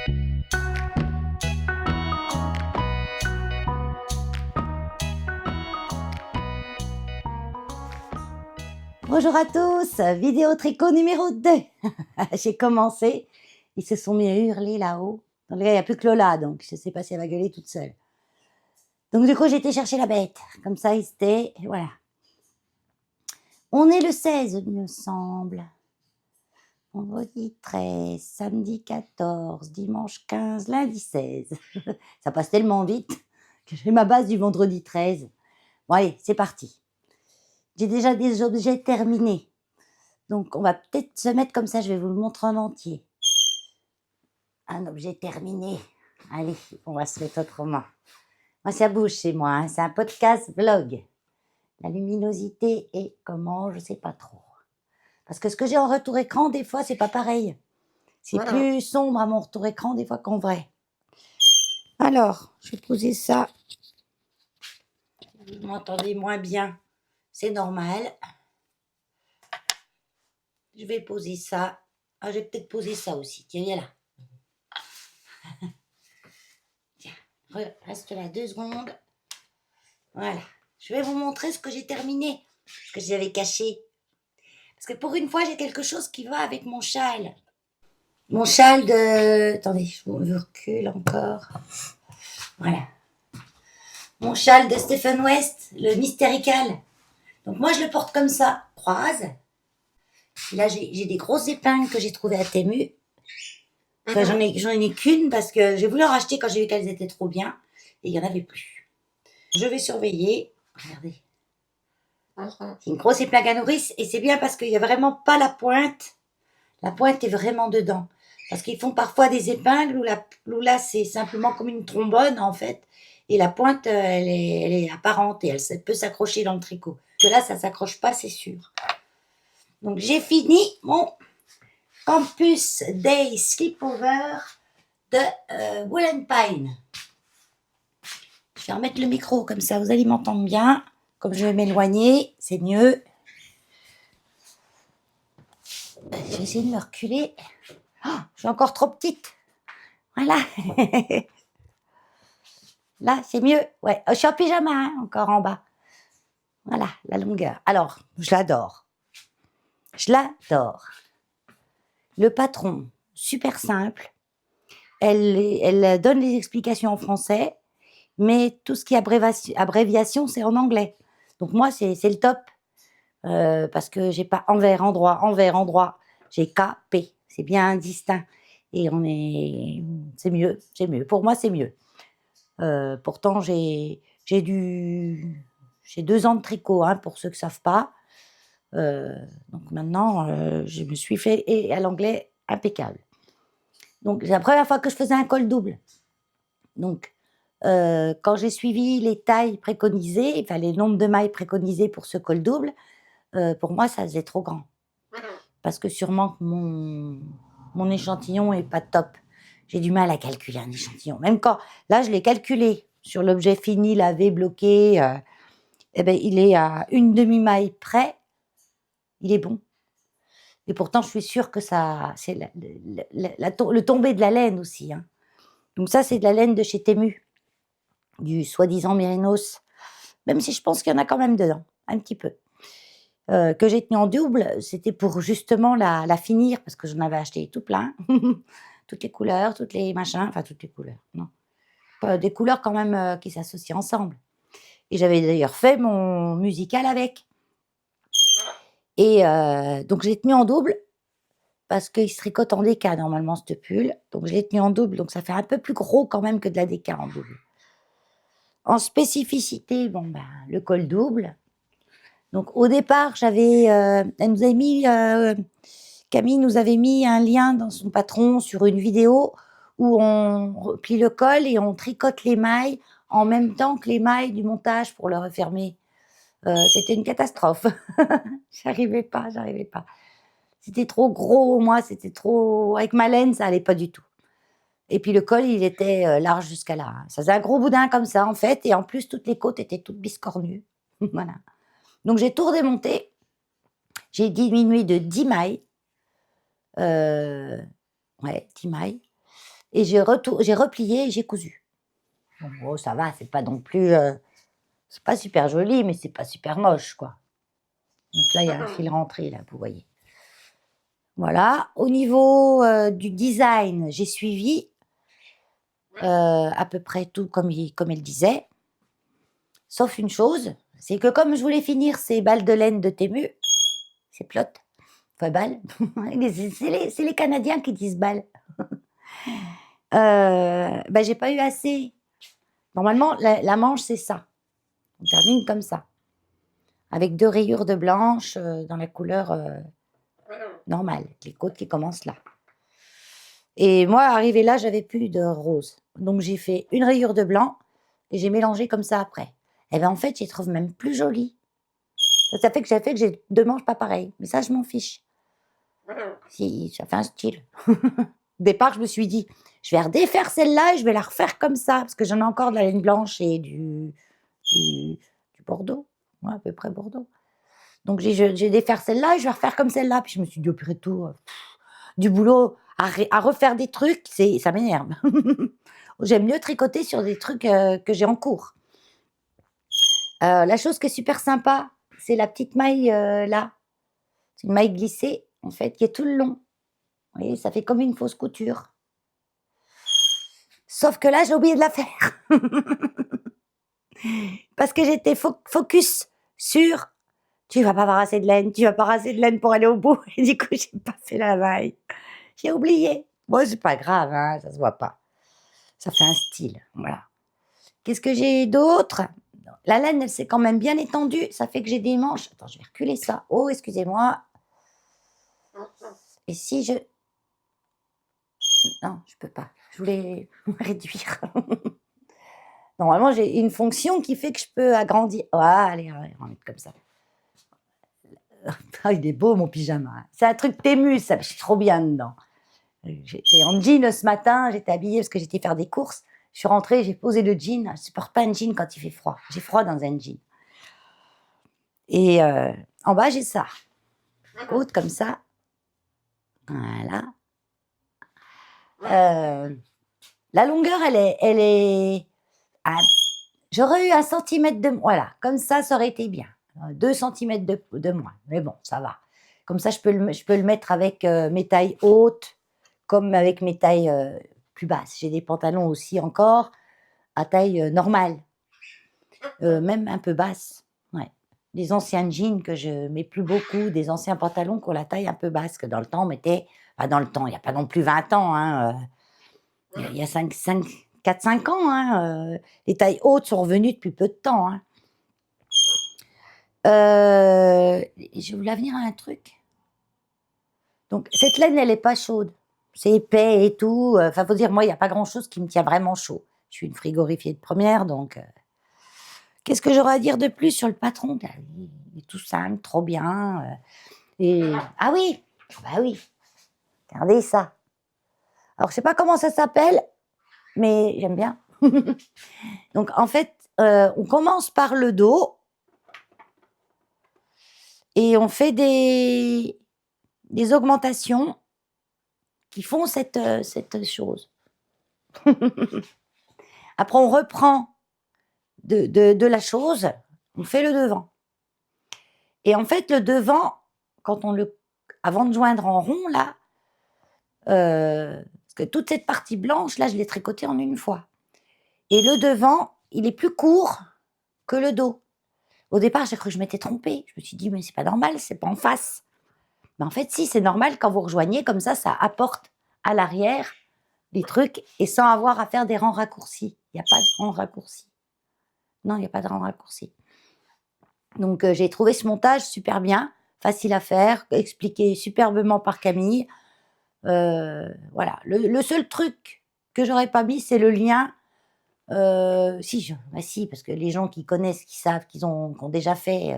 Bonjour à tous, vidéo tricot numéro 2. J'ai commencé, ils se sont mis à hurler là-haut. Il n'y a plus que Lola, donc je ne sais pas si elle va gueuler toute seule. Donc du coup, j'ai été chercher la bête. Comme ça, ils étaient, voilà. On est le 16, il me semble. Vendredi 13, samedi 14, dimanche 15, lundi 16. Ça passe tellement vite que j'ai ma base du vendredi 13. Bon allez, c'est parti. J'ai déjà des objets terminés. Donc on va peut-être se mettre comme ça, je vais vous le montrer en entier. Un objet terminé. Allez, on va se mettre autrement. Moi, ça bouge chez moi, hein. C'est un podcast vlog. La luminosité est comment, je sais pas trop. Parce que ce que j'ai en retour écran, des fois, c'est pas pareil. C'est plus sombre à mon retour écran, des fois, qu'en vrai. Alors, je vais poser ça. Vous m'entendez moins bien, c'est normal. Je vais poser ça. Ah, je vais peut-être poser ça aussi. Tiens, viens là. Tiens, reste là 2 secondes. Voilà. Je vais vous montrer ce que j'ai terminé, ce que j'avais caché. Parce que pour une fois, j'ai quelque chose qui va avec mon châle. Mon châle de... Attendez, je vous recule encore. Voilà. Mon châle de Stephen West, le Mystérical. Donc moi, je le porte comme ça, croise. Et là, j'ai des grosses épingles que j'ai trouvées à Temu. Enfin, j'en ai qu'une parce que j'ai voulu en racheter quand j'ai vu qu'elles étaient trop bien. Et il n'y en avait plus. Je vais surveiller. Regardez. C'est une grosse épingle à nourrice et c'est bien parce qu'il n'y a vraiment pas la pointe. La pointe est vraiment dedans. Parce qu'ils font parfois des épingles où là c'est simplement comme une trombone en fait. Et la pointe, elle est apparente et elle peut s'accrocher dans le tricot. Que là, ça ne s'accroche pas, c'est sûr. Donc j'ai fini mon Campus Day Sleepover de Wool & Pine. Je vais remettre le micro comme ça, vous allez m'entendre bien. Comme je vais m'éloigner, c'est mieux. Je vais essayer de me reculer. Oh, je suis encore trop petite. Voilà. Là, c'est mieux. Ouais, je suis en pyjama, hein, encore en bas. Voilà, la longueur. Alors, je l'adore. Je l'adore. Le patron, super simple. Elle donne les explications en français, mais tout ce qui est abréviation, c'est en anglais. Donc moi, c'est le top. Parce que j'ai pas envers, endroit. J'ai K, P. C'est bien distinct. Et c'est mieux. Pour moi, c'est mieux. Pourtant, j'ai 2 ans de tricot, hein, pour ceux qui ne savent pas. Donc maintenant, je me suis fait et à l'anglais impeccable. Donc c'est la première fois que je faisais un col double. Donc quand j'ai suivi les tailles préconisées, enfin les nombres de mailles préconisées pour ce col double, pour moi ça faisait trop grand. Parce que sûrement que mon échantillon est pas top. J'ai du mal à calculer un échantillon. Même quand, là, je l'ai calculé sur l'objet fini, lavé, bloqué, eh ben, il est à une demi-maille près. Il est bon. Et pourtant, je suis sûre que ça, c'est le tombé de la laine aussi, hein. Donc ça, c'est de la laine de chez Temu, du soi-disant Mérinos. Même si je pense qu'il y en a quand même dedans, un petit peu. Que j'ai tenu en double, c'était pour justement la finir, parce que j'en avais acheté tout plein. Toutes les couleurs, toutes les machins, enfin toutes les couleurs, non. Des couleurs quand même qui s'associent ensemble. Et j'avais d'ailleurs fait mon musical avec. Et donc je l'ai tenu en double, parce qu'il se tricote en DK normalement ce pull. Donc je l'ai tenu en double, donc ça fait un peu plus gros quand même que de la DK en double. En spécificité, bon ben, le col double. Donc au départ, elle nous avait mis... Camille nous avait mis un lien dans son patron sur une vidéo où on replie le col et on tricote les mailles en même temps que les mailles du montage pour le refermer. C'était une catastrophe. J'arrivais pas. C'était trop gros, moi, c'était trop... Avec ma laine, ça allait pas du tout. Et puis le col, il était large jusqu'à là. Ça faisait un gros boudin comme ça, en fait. Et en plus, toutes les côtes étaient toutes biscornues. Voilà. Donc j'ai tout redémonté. J'ai diminué de 10 mailles. Ouais, 10 mailles. et j'ai replié et j'ai cousu. Bon, oh, ça va, c'est pas non plus... c'est pas super joli, mais c'est pas super moche, quoi. Donc là, il y a un fil rentré, là, vous voyez. Voilà. Au niveau du design, j'ai suivi à peu près tout comme elle disait. Sauf une chose, c'est que comme je voulais finir ces balles de laine de Temu, ces plottes, enfin balles, c'est les Canadiens qui disent balles. Ben, j'ai pas eu assez. Normalement, la manche, c'est ça. On termine comme ça. Avec 2 rayures de blanche dans la couleur normale. Les côtes qui commencent là. Et moi, arrivé là, j'avais plus de rose. Donc j'ai fait une rayure de blanc et j'ai mélangé comme ça après. Et bien en fait, je les trouve même plus jolies. Ça fait que j'ai 2 manches pas pareilles. Mais ça, je m'en fiche. Si, ça fait un style. Au départ, je me suis dit, je vais redéfaire celle-là et je vais la refaire comme ça. Parce que j'en ai encore de la laine blanche et du bordeaux. Ouais, à peu près bordeaux. Donc j'ai défaire celle-là et je vais refaire comme celle-là. Puis je me suis dit, au pire et tout, du boulot à refaire des trucs, ça m'énerve. J'aime mieux tricoter sur des trucs que j'ai en cours. La chose qui est super sympa, c'est la petite maille là. C'est une maille glissée, en fait, qui est tout le long. Vous voyez, ça fait comme une fausse couture. Sauf que là, j'ai oublié de la faire. Parce que j'étais focus sur tu vas pas avoir assez de laine, tu vas pas avoir assez de laine pour aller au bout. Et du coup, j'ai pas fait la maille. J'ai oublié. Bon, c'est pas grave, hein, ça se voit pas. Ça fait un style, voilà. Qu'est-ce que j'ai d'autre? La laine, elle s'est quand même bien étendue. Ça fait que j'ai des manches. Attends, je vais reculer ça. Oh, excusez-moi. Et si je... Non, je peux pas. Je voulais réduire. Normalement, j'ai une fonction qui fait que je peux agrandir. Ah, allez, on va mettre comme ça. Ah, il est beau, mon pyjama. C'est un truc Temu, ça. Je suis trop bien dedans. J'étais en jean ce matin. J'étais habillée parce que j'étais faire des courses. Je suis rentrée, j'ai posé le jean. Je supporte pas un jean quand il fait froid. J'ai froid dans un jean. Et en bas, j'ai ça. Côte comme ça. Voilà. La longueur, elle est j'aurais eu 1 centimètre de... Voilà, comme ça aurait été bien. 2 centimètres de moins. Mais bon, ça va. Comme ça, je peux le mettre avec mes tailles hautes, comme avec mes tailles plus basses. J'ai des pantalons aussi encore à taille normale. Même un peu basse. Ouais. Des anciens jeans que je mets plus beaucoup, des anciens pantalons qui ont la taille un peu basse, que dans le temps, on mettait... Enfin, dans le temps, il n'y a pas non plus 20 ans, hein, il y a 4-5 ans, hein, les tailles hautes sont revenues depuis peu de temps. Hein. Je voulais venir à un truc. Donc, cette laine, elle n'est pas chaude. C'est épais et tout. Enfin, faut dire, moi, il n'y a pas grand-chose qui me tient vraiment chaud. Je suis une frigorifiée de première, donc... Qu'est-ce que j'aurais à dire de plus sur le patron? Il est tout simple, trop bien. Ah oui, bah oui. Regardez ça. Alors, je sais pas comment ça s'appelle, mais j'aime bien. Donc, en fait, on commence par le dos et on fait des augmentations qui font cette chose. Après, on reprend de la chose, on fait le devant. Et en fait, le devant, avant de joindre en rond, là, parce que toute cette partie blanche, là, je l'ai tricotée en une fois. Et le devant, il est plus court que le dos. Au départ, j'ai cru que je m'étais trompée. Je me suis dit, mais c'est pas normal, c'est pas en face. Mais en fait, si, c'est normal quand vous rejoignez, comme ça apporte à l'arrière les trucs et sans avoir à faire des rangs raccourcis. Il n'y a pas de rangs raccourcis. Non, il n'y a pas de rangs raccourcis. Donc, j'ai trouvé ce montage super bien, facile à faire, expliqué superbement par Camille. Voilà. Le seul truc que j'aurais pas mis, c'est le lien. Si, parce que les gens qui connaissent, qui savent, qui ont déjà fait...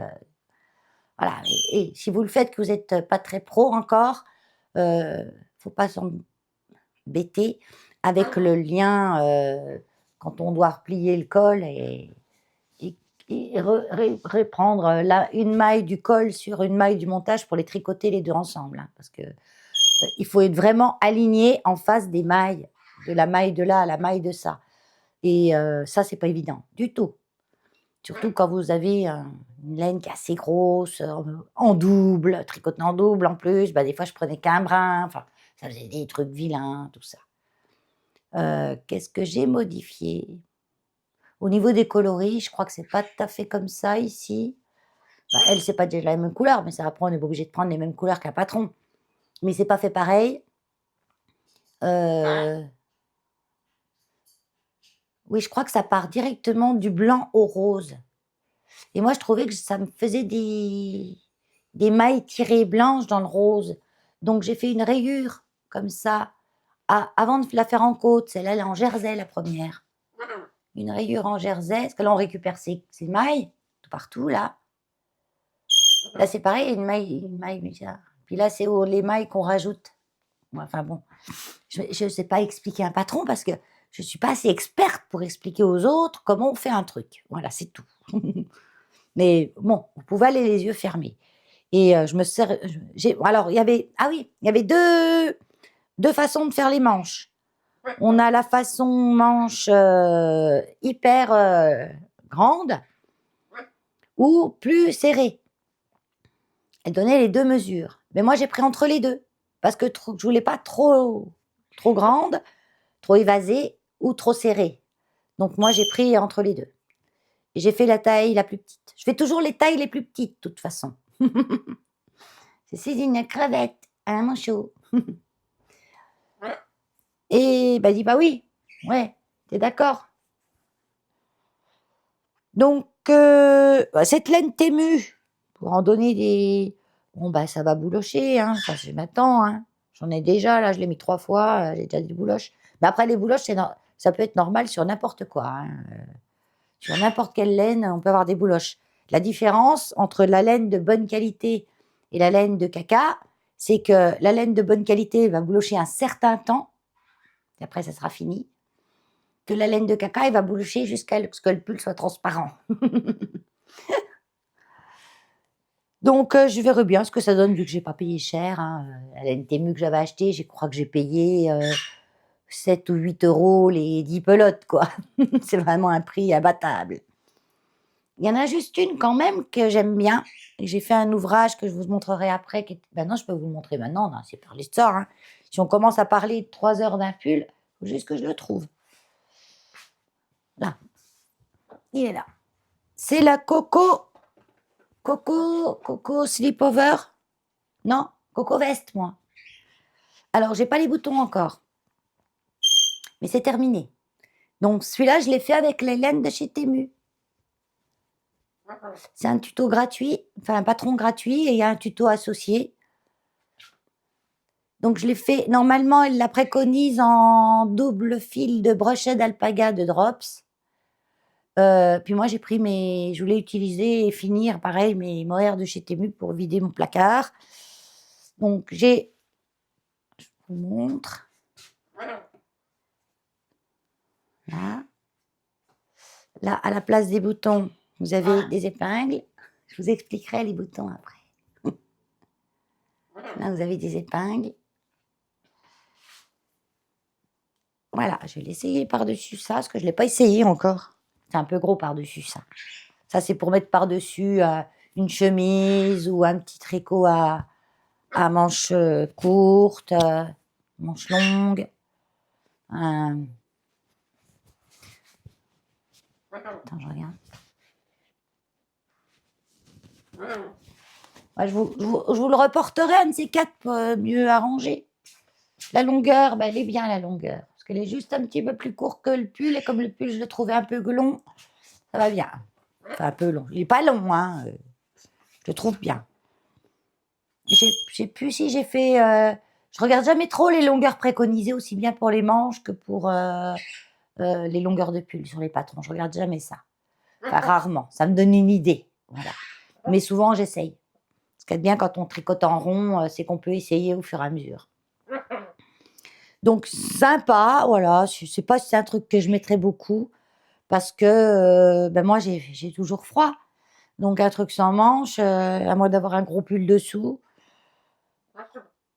voilà. Et si vous le faites, que vous n'êtes pas très pro encore, faut pas s'embêter avec le lien quand on doit replier le col et reprendre une maille du col sur une maille du montage pour les tricoter les deux ensemble. Hein, parce que il faut être vraiment aligné en face des mailles de la maille de là à la maille de ça. Et ça, c'est pas évident du tout. Surtout quand vous avez une laine qui est assez grosse, en double, tricotée en double en plus. Bah, des fois, je prenais qu'un brin. Enfin, ça faisait des trucs vilains, tout ça. Qu'est-ce que j'ai modifié? Au niveau des coloris, je crois que c'est pas tout à fait comme ça ici. Bah, elle, c'est pas déjà la même couleur, mais ça après, on n'est pas obligé de prendre les mêmes couleurs qu'un patron. Mais c'est pas fait pareil. Euh, oui, je crois que ça part directement du blanc au rose. Et moi, je trouvais que ça me faisait des mailles tirées blanches dans le rose. Donc, j'ai fait une rayure comme ça. Avant de la faire en côte, celle-là, elle est en jersey, la première. Une rayure en jersey, parce que là, on récupère ces mailles, tout partout, là. Là, c'est pareil, une maille bizarre. Puis là, c'est les mailles qu'on rajoute. Enfin bon, je ne sais pas expliquer un patron parce que je ne suis pas assez experte pour expliquer aux autres comment on fait un truc. Voilà, c'est tout. Mais bon, vous pouvez aller les yeux fermés. Et je me sers. Alors, il y avait. Ah oui, il y avait deux façons de faire les manches. On a la façon manche hyper grande ou plus serrée. Elle donnait les deux mesures. Mais moi, j'ai pris entre les deux. Parce que je voulais pas trop grande, trop évasée ou trop serrée. Donc moi, j'ai pris entre les deux. Et j'ai fait la taille la plus petite. Je fais toujours les tailles les plus petites, de toute façon. C'est une crevette, un manchot. Et bah, il dit, bah oui, ouais, t'es d'accord. Donc, cette laine témue, pour en donner des... Bon, bah, ça va boulocher, hein, ça, je m'attends, hein. J'en ai déjà, là, je l'ai mis 3 fois, j'ai déjà des bouloches. Mais après, les bouloches, ça peut être normal sur n'importe quoi, hein. Sur n'importe quelle laine, on peut avoir des bouloches. La différence entre la laine de bonne qualité et la laine de caca, c'est que la laine de bonne qualité va boulocher un certain temps, et après, ça sera fini. Que la laine de caca, elle va boulocher jusqu'à ce que le pull soit transparent. Donc, je verrai bien ce que ça donne, vu que j'ai pas payé cher, hein. La laine témue que j'avais achetée, je crois que j'ai payé 7 ou 8 euros les 10 pelotes, quoi. C'est vraiment un prix abattable. Il y en a juste une quand même que j'aime bien. Et j'ai fait un ouvrage que je vous montrerai après. Ben non, je peux vous le montrer maintenant. Non, c'est par l'histoire, hein. Si on commence à parler de 3 heures d'un pull, il faut juste que je le trouve. Là. Il est là. C'est la Coco Slipover. Non, Coco Veste, moi. Alors, j'ai pas les boutons encore. Mais c'est terminé. Donc, celui-là, je l'ai fait avec les laines de chez Temu. C'est un tuto gratuit, enfin un patron gratuit, et il y a un tuto associé. Donc, je l'ai fait. Normalement, elle la préconise en double fil de brochet d'alpaga de Drops. Puis moi, j'ai pris je voulais utiliser et finir, pareil, mes mohair de chez Temu pour vider mon placard. Donc, je vous montre. Là. Là, à la place des boutons, vous avez des épingles. Je vous expliquerai les boutons après. Là, vous avez des épingles. Voilà, je vais l'essayer par-dessus ça, parce que je ne l'ai pas essayé encore. C'est un peu gros par-dessus ça. Ça, c'est pour mettre par-dessus une chemise ou un petit tricot à manches courtes, manches longues. Attends, je regarde. Ouais, je vous le reporterai, un de ces quatre, mieux arrangé. La longueur, ben, elle est bien, la longueur. Parce qu'elle est juste un petit peu plus courte que le pull. Et comme le pull, je le trouvais un peu long, ça va bien. Enfin, un peu long. Il n'est pas long, hein. Je le trouve bien. Je sais plus si j'ai fait... je regarde jamais trop les longueurs préconisées, aussi bien pour les manches que pour les longueurs de pull sur les patrons. Je regarde jamais ça. Enfin, rarement. Ça me donne une idée. Voilà. Mais souvent, j'essaye. Ce qui est bien quand on tricote en rond, c'est qu'on peut essayer au fur et à mesure. Donc, sympa, voilà. Je ne sais pas si c'est un truc que je mettrais beaucoup, parce que ben moi, j'ai toujours froid. Donc, un truc sans manche, à moins d'avoir un gros pull dessous.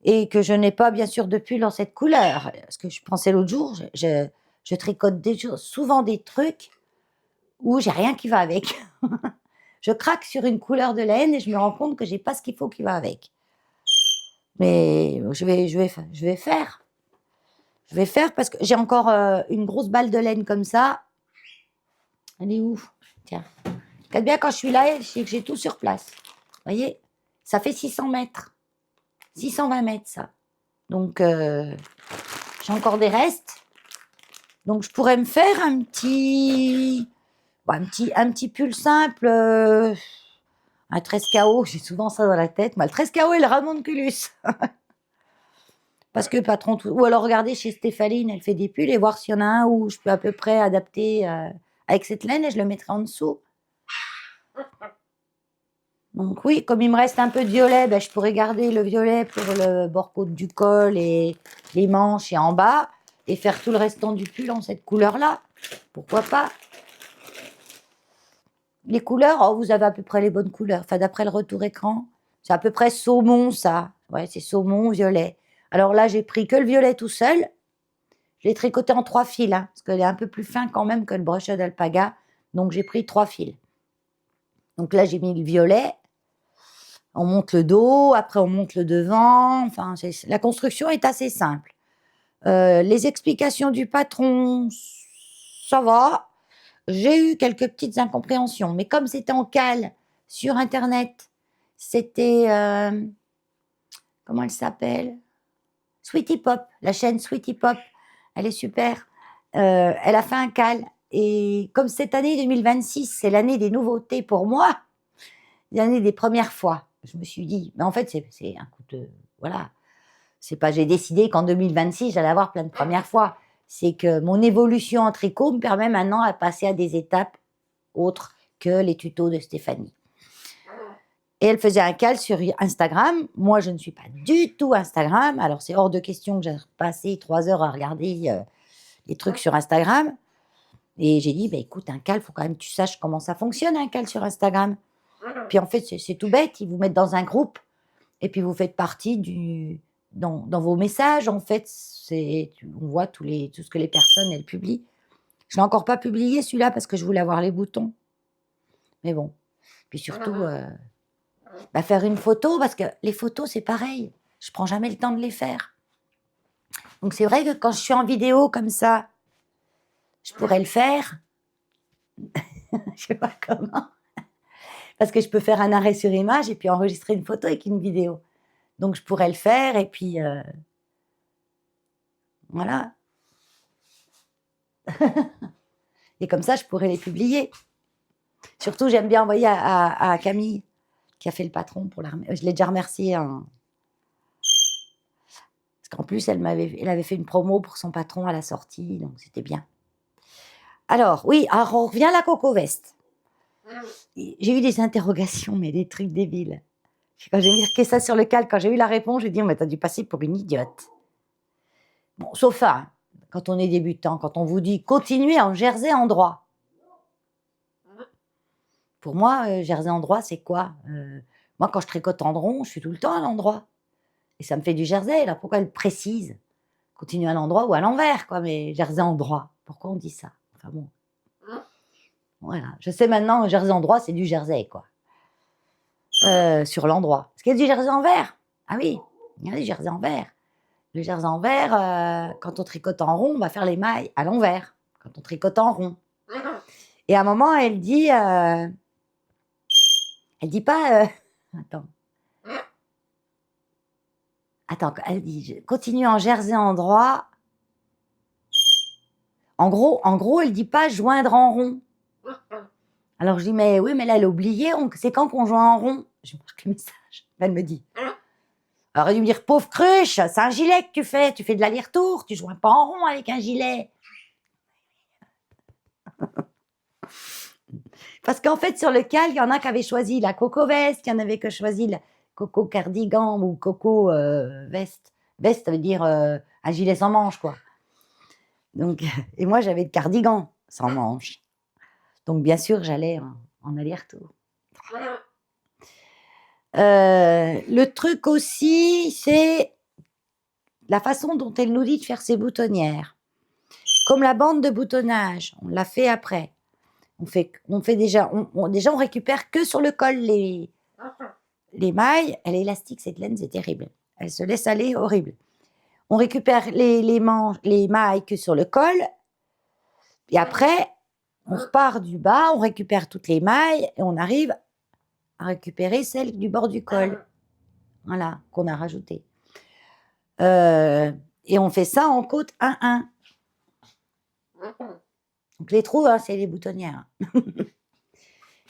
et que je n'ai pas, bien sûr, de pull dans cette couleur. Parce que je pensais l'autre jour, je tricote souvent des trucs où j'ai rien qui va avec. Je craque sur une couleur de laine et je me rends compte que j'ai pas ce qu'il faut qui va avec. Mais je vais faire. Je vais faire parce que j'ai encore une grosse balle de laine comme ça. Elle est où? Tiens. Regarde bien quand je suis là, je sais que j'ai tout sur place. Vous voyez? Ça fait 600 mètres. 620 mètres, ça. Donc, j'ai encore des restes. Donc, je pourrais me faire un petit pull simple, un 13 KO. J'ai souvent ça dans la tête. Moi, le 13 KO et le Ramonculus. Parce que patron, ou alors regardez chez Stéphaline, elle fait des pulls et voir s'il y en a un où je peux à peu près adapter avec cette laine et je le mettrai en dessous. Donc oui, comme il me reste un peu de violet, ben, je pourrais garder le violet pour le bord-côte du col et les manches et en bas et faire tout le restant du pull en cette couleur-là. Pourquoi pas? Les couleurs, oh, vous avez à peu près les bonnes couleurs. Enfin, d'après le retour écran, c'est à peu près saumon, ça. Ouais, c'est saumon, violet. Alors là, j'ai pris que le violet tout seul. Je l'ai tricoté en 3 fils, hein, parce qu'elle est un peu plus fin quand même que le brochet d'alpaga. Donc, j'ai pris 3 fils. Donc là, j'ai mis le violet. On monte le dos, après on monte le devant. Enfin, la construction est assez simple. Les explications du patron, ça va. J'ai eu quelques petites incompréhensions, mais comme c'était en cale sur Internet, c'était comment elle s'appelle? Sweetie Pop, la chaîne Sweetie Pop. Elle est super. Elle a fait un cal. Et comme cette année 2026, c'est l'année des nouveautés pour moi, l'année des premières fois, je me suis dit, mais en fait, c'est un coup de. Voilà. C'est pas, j'ai décidé qu'en 2026, j'allais avoir plein de premières fois. C'est que mon évolution en tricot me permet maintenant de passer à des étapes autres que les tutos de Stéphanie. Et elle faisait un cal sur Instagram. Moi, je ne suis pas du tout Instagram. Alors, c'est hors de question que j'ai passé 3 heures à regarder les trucs sur Instagram. Et j'ai dit, bah, écoute, un cal, il faut quand même que tu saches comment ça fonctionne, un cal sur Instagram. Puis en fait, c'est tout bête. Ils vous mettent dans un groupe et puis vous faites partie dans vos messages. En fait, on voit tout ce que les personnes, elles publient. Je ne l'ai encore pas publié, celui-là, parce que je voulais avoir les boutons. Mais bon. Puis surtout, faire une photo, parce que les photos, c'est pareil. Je prends jamais le temps de les faire. Donc c'est vrai que quand je suis en vidéo comme ça, je pourrais le faire. Je sais pas comment. Parce que je peux faire un arrêt sur image et puis enregistrer une photo avec une vidéo. Donc je pourrais le faire et puis voilà. Et comme ça, je pourrais les publier. Surtout, j'aime bien envoyer à Camille, qui a fait le patron pour l'armée. Je l'ai déjà remercié. Hein. Parce qu'en plus, elle avait fait une promo pour son patron à la sortie, donc c'était bien. Alors, oui, alors on revient à la Coco Veste. J'ai eu des interrogations, mais des trucs débiles. Quand j'ai marqué ça sur le cal, quand j'ai eu la réponse, j'ai dit, mais t'as dû passer pour une idiote. Bon, sauf ça, hein, quand on est débutant, quand on vous dit, continuez en jersey en droit. Pour moi, jersey en droit, c'est quoi? Moi, quand je tricote en rond, je suis tout le temps à l'endroit. Et ça me fait du jersey. Alors pourquoi elle précise? Continue à l'endroit ou à l'envers, quoi, mais jersey en droit. Pourquoi on dit ça? Enfin bon. Voilà. Je sais maintenant, jersey en droit, c'est du jersey, quoi. Sur l'endroit. Est-ce qu'il y a du jersey en vert? Ah oui, il y a du jersey en vert. Le jersey en vert, quand on tricote en rond, on va faire les mailles à l'envers. Quand on tricote en rond. Et à un moment, elle dit pas. Attends, elle dit continue en jersey en droit. En gros, elle dit pas joindre en rond. Alors je dis mais oui, mais là elle a oublié. C'est quand qu'on joint en rond? Je marque le message. Elle me dit. Alors elle dit me dire pauvre cruche, c'est un gilet que tu fais de l'aller-retour, tu joins pas en rond avec un gilet. Parce qu'en fait sur le cal, il y en a qui avaient choisi la coco veste, il y en avait que choisi la coco cardigan ou coco veste. Veste, ça veut dire un gilet sans manches, quoi. Donc, et moi, j'avais le cardigan sans manches. Donc, bien sûr, j'allais en aller-retour. Le truc aussi, c'est la façon dont elle nous dit de faire ses boutonnières. Comme la bande de boutonnage, on l'a fait après. On fait déjà, déjà on récupère que sur le col les mailles. Elle est élastique, cette laine, c'est terrible. Elle se laisse aller, horrible. On récupère les mailles que sur le col. Et après, on repart du bas, on récupère toutes les mailles et on arrive à récupérer celles du bord du col. Voilà, qu'on a rajouté. Et on fait ça en côte 1-1. Donc les trous, hein, c'est les boutonnières.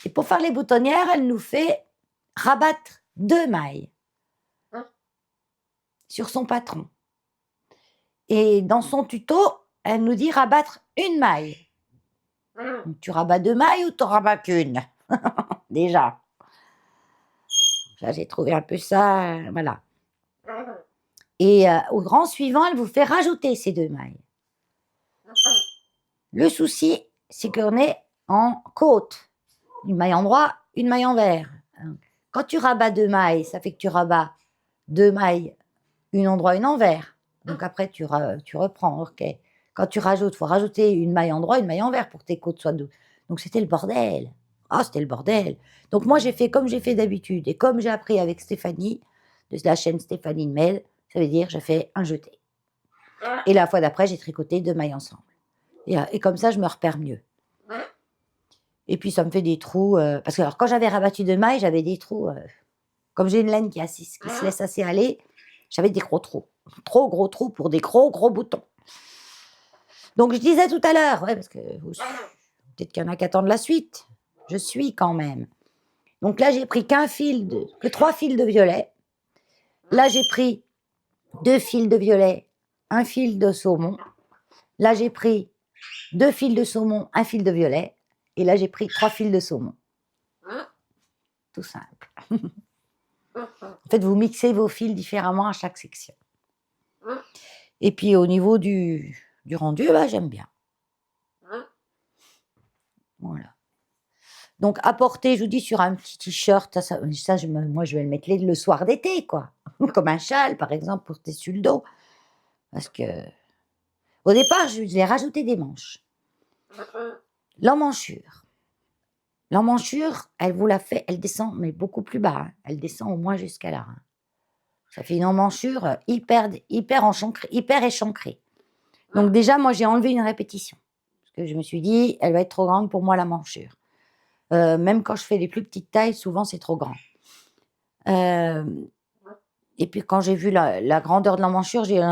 Et pour faire les boutonnières, elle nous fait rabattre 2 mailles sur son patron. Et dans son tuto, elle nous dit rabattre 1 maille. Donc, tu rabats 2 mailles ou tu n'en rabats qu'une? Déjà. Là, j'ai trouvé un peu ça, voilà. Et au rang suivant, elle vous fait rajouter ces 2 mailles. Le souci, c'est qu'on est en côte. Une maille en droit, une maille en vert. Quand tu rabats 2 mailles, ça fait que tu rabats 2 mailles, une en droit, une en vert. Donc après, tu reprends, ok. Quand tu rajoutes, il faut rajouter une maille en droit, une maille en vert pour que tes côtes soient douces. Donc c'était le bordel. Ah, c'était le bordel. Donc moi, j'ai fait comme j'ai fait d'habitude et comme j'ai appris avec Stéphanie, de la chaîne Stéphanie Med, ça veut dire j'ai fait un jeté. Et la fois d'après, j'ai tricoté 2 mailles ensemble. Et comme ça, je me repère mieux. Et puis, ça me fait des trous. Parce que alors, quand j'avais rabattu 2 mailles, j'avais des trous. Comme j'ai une laine qui se laisse assez aller, j'avais des gros trous. Trop gros trous pour des gros boutons. Donc, je disais tout à l'heure, ouais, parce que peut-être qu'il y en a qui attendent la suite. Je suis quand même. Donc là, j'ai pris que 3 fils de violet. Là, j'ai pris 2 fils de violet, 1 fil de saumon. Là, j'ai pris 2 fils de saumon, 1 fil de violet. Et là, j'ai pris 3 fils de saumon. Tout simple. En fait, vous mixez vos fils différemment à chaque section. Et puis, au niveau du rendu, bah, j'aime bien. Voilà. Donc, à porter, je vous dis, sur un petit t-shirt, moi, je vais le mettre le soir d'été, quoi. Comme un châle, par exemple, porté sur le dos. Parce que, au départ, je vais rajouter des manches. L'emmanchure. L'emmanchure, elle vous la fait, elle descend, mais beaucoup plus bas. Hein. Elle descend au moins jusqu'à là. Hein. Ça fait une emmanchure hyper échancrée. Donc déjà, moi, j'ai enlevé une répétition. Parce que je me suis dit, elle va être trop grande pour moi, l'emmanchure. Même quand je fais les plus petites tailles, souvent, c'est trop grand. Et puis, quand j'ai vu la grandeur de l'emmanchure, j'ai dit,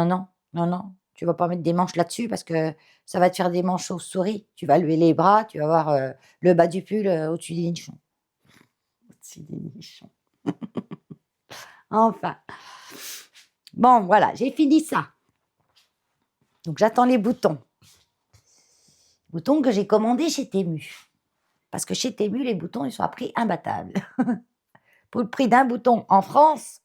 non, tu vas pas mettre des manches là-dessus parce que ça va te faire des manches chauves-souris. Tu vas lever les bras, tu vas voir le bas du pull au-dessus des nichons. Au-dessus des nichons. Enfin. Bon, voilà, j'ai fini ça. Donc, j'attends les boutons. Boutons que j'ai commandés chez Temu. Parce que chez Temu, les boutons, ils sont à prix imbattable. Pour le prix d'un bouton en France,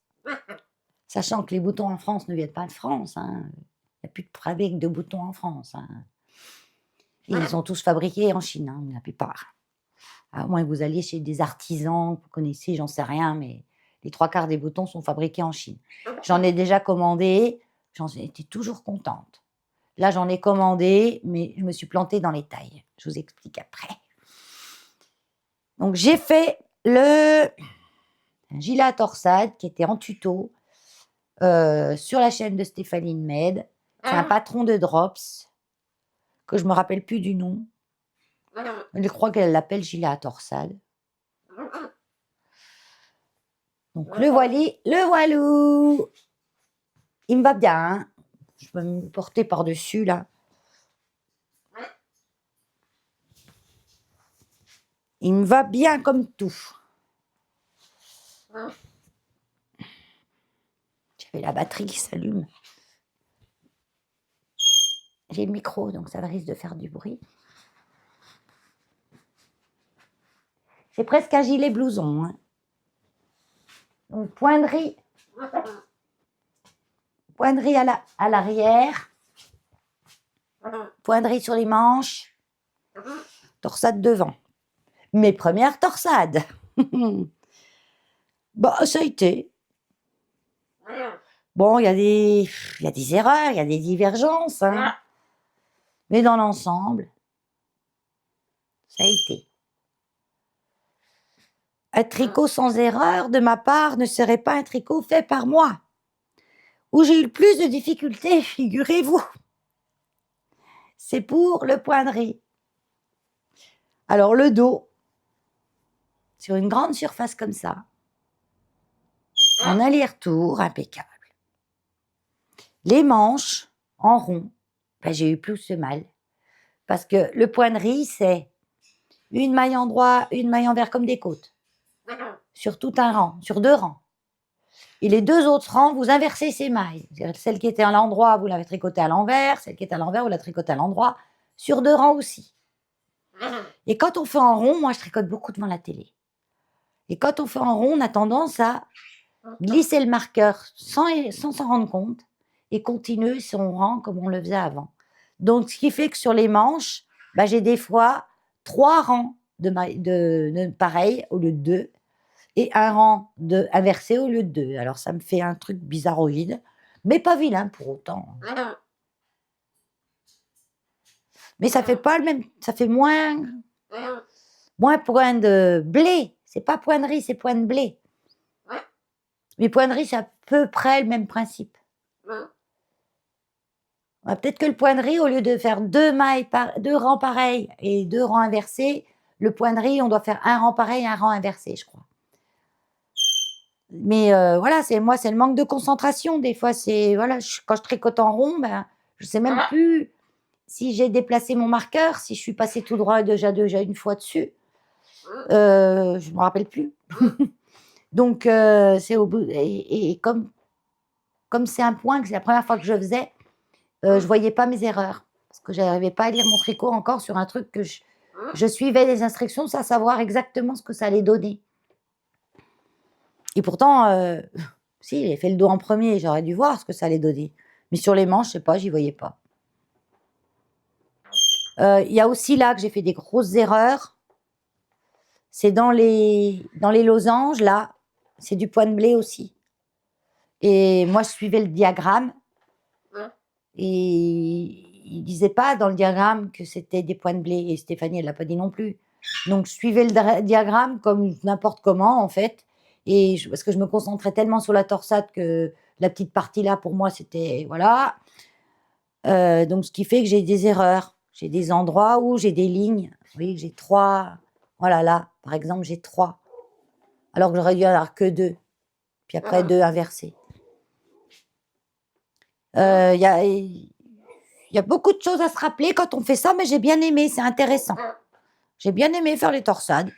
sachant que les boutons en France ne viennent pas de France, hein. Il n'y a plus de fabrique de boutons en France. Hein. Ils sont tous fabriqués en Chine, hein, la plupart. À moins que vous alliez chez des artisans, vous connaissez, j'en sais rien, mais les 3/4 des boutons sont fabriqués en Chine. J'en ai déjà commandé, j'en étais toujours contente. Là, j'en ai commandé, mais je me suis plantée dans les tailles. Je vous explique après. Donc, j'ai fait un gilet à torsade qui était en tuto sur la chaîne de Stéphanie Med. C'est un patron de Drops que je me rappelle plus du nom. Je crois qu'elle l'appelle gilet à torsade. Donc le voilou. Il me va bien. Hein. Je peux me porter par-dessus là. Il me va bien comme tout. J'avais la batterie qui s'allume. J'ai le micro, donc ça risque de faire du bruit. C'est presque un gilet blouson. Hein. Donc, poinderie à l'arrière. Poinderie sur les manches. Torsade devant. Mes premières torsades. Bah, ça a été. Bon, il y a des erreurs, il y a des divergences, hein. Mais dans l'ensemble, ça a été. Un tricot sans erreur, de ma part, ne serait pas un tricot fait par moi. Où j'ai eu le plus de difficultés, figurez-vous, c'est pour le point de riz. Alors, le dos, sur une grande surface comme ça, en aller-retour, impeccable. Les manches, en rond, ben, j'ai eu plus de mal. Parce que le point de riz, c'est une maille en droit, une maille envers comme des côtes. Sur tout un rang, sur 2 rangs. Et les 2 autres rangs, vous inversez ces mailles. Celle qui était à l'endroit, vous l'avez tricotée à l'envers. Celle qui est à l'envers, vous la tricotez à l'endroit. Sur 2 rangs aussi. Et quand on fait en rond, moi je tricote beaucoup devant la télé. Et quand on fait en rond, on a tendance à glisser le marqueur sans s'en rendre compte et continuer son rang comme on le faisait avant. Donc, ce qui fait que sur les manches, bah, j'ai des fois 3 rangs de pareil au lieu de 2 et un rang inversé au lieu de 2. Alors, ça me fait un truc bizarroïde, mais pas vilain pour autant. Mais ça fait pas le même, ça fait moins point de blé. C'est pas point de riz, c'est point de blé. Mais point de riz, c'est à peu près le même principe. Peut-être que le point de riz, au lieu de faire 2 rangs pareils et 2 rangs inversés, le point de riz, on doit faire un rang pareil et un rang inversé, je crois. Mais voilà, c'est le manque de concentration. Des fois, voilà, quand je tricote en rond, ben, je sais même plus si j'ai déplacé mon marqueur, si je suis passée tout droit déjà une fois dessus. Je me rappelle plus. Donc, c'est au bout. Et comme c'est un point que c'est la première fois que je faisais, je voyais pas mes erreurs. Parce que j'arrivais pas à lire mon tricot encore sur un truc que je suivais les instructions sans savoir exactement ce que ça allait donner. Et pourtant, si, j'ai fait le dos en premier, j'aurais dû voir ce que ça allait donner. Mais sur les manches, je sais pas, j'y voyais pas. Il y a aussi là que j'ai fait des grosses erreurs. C'est dans les losanges, là, c'est du point de blé aussi. Et moi, je suivais le diagramme. Et il disait pas dans le diagramme que c'était des points de blé. Et Stéphanie, elle l'a pas dit non plus. Donc, je suivais le diagramme comme n'importe comment, en fait. Et parce que je me concentrais tellement sur la torsade que la petite partie là, pour moi, c'était, voilà. Donc, ce qui fait que j'ai des erreurs. J'ai des endroits où j'ai des lignes. Vous voyez que j'ai 3. Voilà, là, par exemple, j'ai 3. Alors que j'aurais dû en avoir que 2. Puis après, 2 inversés. Il y a beaucoup de choses à se rappeler quand on fait ça, mais j'ai bien aimé, c'est intéressant. J'ai bien aimé faire les torsades.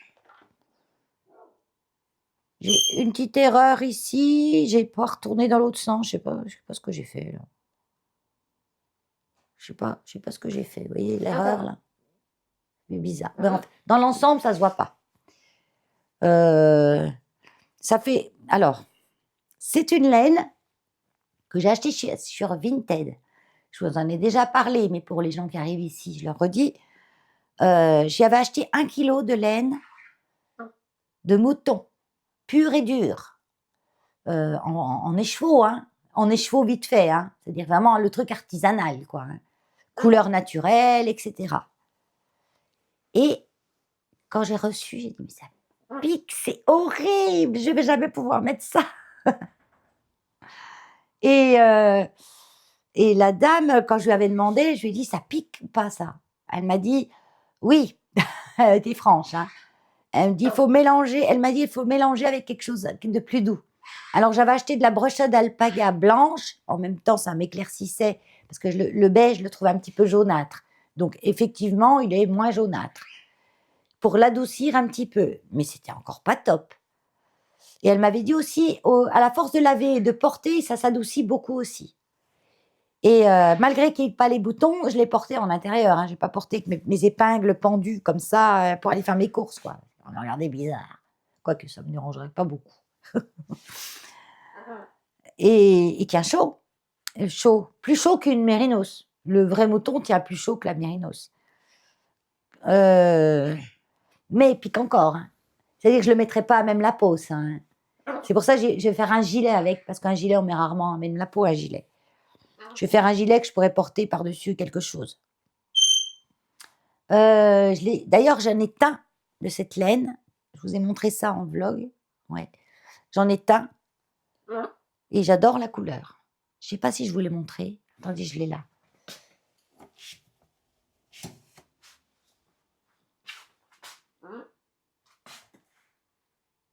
J'ai une petite erreur ici, j'ai pas retourné dans l'autre sens, je sais pas ce que j'ai fait là. Je sais pas ce que j'ai fait. Vous voyez l'erreur là? C'est bizarre. Mais dans l'ensemble, ça se voit pas. Ça fait. Alors, c'est une laine que j'ai achetée sur Vinted. Je vous en ai déjà parlé, mais pour les gens qui arrivent ici, je leur redis. J'y avais acheté 1 kilo de laine de mouton, pur et dur, en écheveau, hein, en écheveau vite fait, hein, c'est-à-dire vraiment le truc artisanal, quoi, hein, couleur naturelle, etc. Et quand j'ai reçu, j'ai dit, mais ça pique, c'est horrible, je vais jamais pouvoir mettre ça. Et la dame, quand je lui avais demandé, je lui ai dit, ça pique ou pas ça? Elle m'a dit, oui, elle était franche, hein. Elle me dit, il faut mélanger. Elle m'a dit, il faut mélanger avec quelque chose de plus doux. Alors, j'avais acheté de la brochade d'alpaga blanche. En même temps, ça m'éclaircissait parce que le beige, je le trouve un petit peu jaunâtre. Donc, effectivement, il est moins jaunâtre. Pour l'adoucir un petit peu. Mais c'était encore pas top. Et elle m'avait dit aussi, à la force de laver et de porter, ça s'adoucit beaucoup aussi. Et malgré qu'il n'y ait pas les boutons, je l'ai porté en intérieur. Hein. Je n'ai pas porté que mes épingles pendues comme ça pour aller faire mes courses, quoi. On me regardait bizarre. Quoique ça ne me dérangerait pas beaucoup. Et il tient chaud. Chaud. Plus chaud qu'une mérinos. Le vrai mouton tient plus chaud que la mérinos. Mais il pique encore. Hein. C'est-à-dire que je ne le mettrai pas à même la peau, ça. Hein. C'est pour ça que je vais faire un gilet avec, parce qu'un gilet, on met rarement, même la peau, un gilet. Je vais faire un gilet que je pourrais porter par-dessus quelque chose. D'ailleurs, j'en ai teint de cette laine. Je vous ai montré ça en vlog. Ouais. J'en ai teint. Et j'adore la couleur. Je ne sais pas si je vous l'ai montré. Attendez, je l'ai là.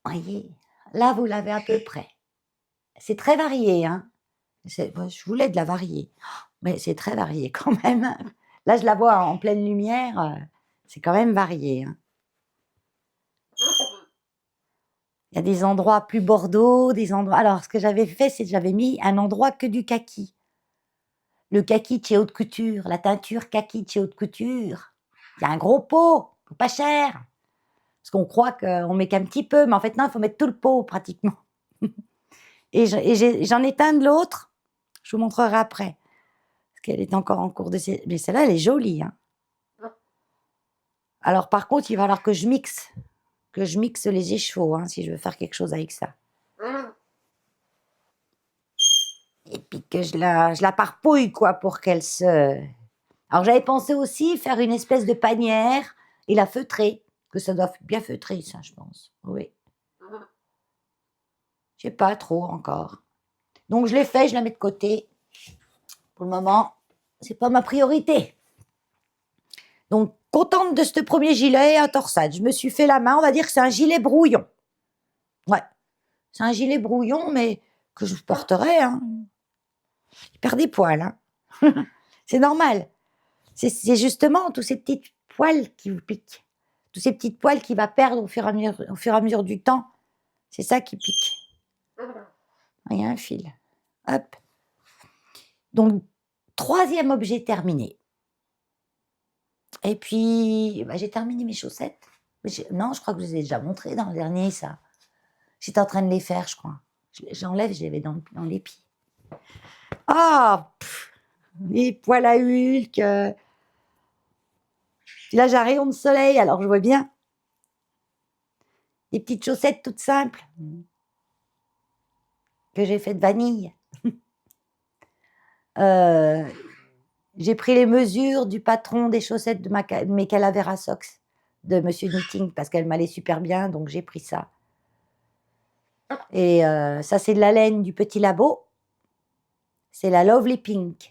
Voyez, là, vous l'avez à peu près. C'est très varié, hein. Je voulais de la varier, mais c'est très varié quand même. Là, je la vois en pleine lumière, c'est quand même varié, hein. Il y a des endroits plus bordeaux, des endroits... Alors, ce que j'avais fait, c'est que j'avais mis un endroit que du kaki. Le kaki de chez Haute Couture, la teinture kaki de chez Haute Couture. Il y a un gros pot, pas cher. Parce qu'on croit qu'on met qu'un petit peu, mais en fait, non, il faut mettre tout le pot, pratiquement. Et j'en ai teint de l'autre, je vous montrerai après. Parce qu'elle est encore en cours de... Mais celle-là, elle est jolie, hein. Alors, par contre, il va falloir que je mixe les écheveaux, hein, si je veux faire quelque chose avec ça. Et puis que je la parpouille, quoi, pour qu'elle se... Alors, j'avais pensé aussi faire une espèce de panière et la feutrer, que ça doit bien feutrer, ça, je pense. Oui. Je sais pas trop encore. Donc, je l'ai fait, je la mets de côté. Pour le moment, c'est pas ma priorité. Donc, contente de ce premier gilet à torsade. Je me suis fait la main, on va dire que c'est un gilet brouillon. Ouais, c'est un gilet brouillon, mais que je porterai, hein. Il perd des poils, hein. C'est normal. C'est justement tous ces petits poils qui vous piquent. Tous ces petits poils qu'il va perdre au fur et à mesure du temps. C'est ça qui pique. Il y a un fil. Hop. Donc, troisième objet terminé. Et puis, j'ai terminé mes chaussettes. Non, je crois que je vous ai déjà montré dans le dernier, ça. J'étais en train de les faire, je crois. J'enlève, je les mets dans les pieds. Ah, les poils à Hulk. Là, j'ai un rayon de soleil, alors je vois bien. Des petites chaussettes toutes simples que j'ai fait de vanille. J'ai pris les mesures du patron des chaussettes de mes Calavera Socks de Monsieur Knitting parce qu'elle m'allait super bien, donc j'ai pris ça. Et ça, c'est de la laine du Petit Labo. C'est la Lovely Pink.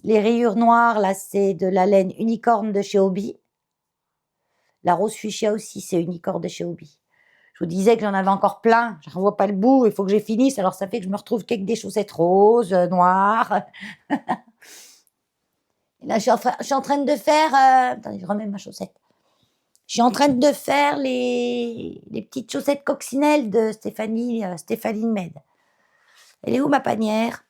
Les rayures noires, là, c'est de la laine unicorne de chez Hobby. La rose fuchsia aussi, c'est unicorne de chez Hobby. Je vous disais que j'en avais encore plein. Je ne revois pas le bout, il faut que je finisse. Alors, ça fait que je me retrouve qu'avec des chaussettes roses, noires. Et là, je suis en train de faire... Attendez, je remets ma chaussette. Je suis en train de faire les petites chaussettes coccinelles de Stéphanie Med. Elle est où, ma panière?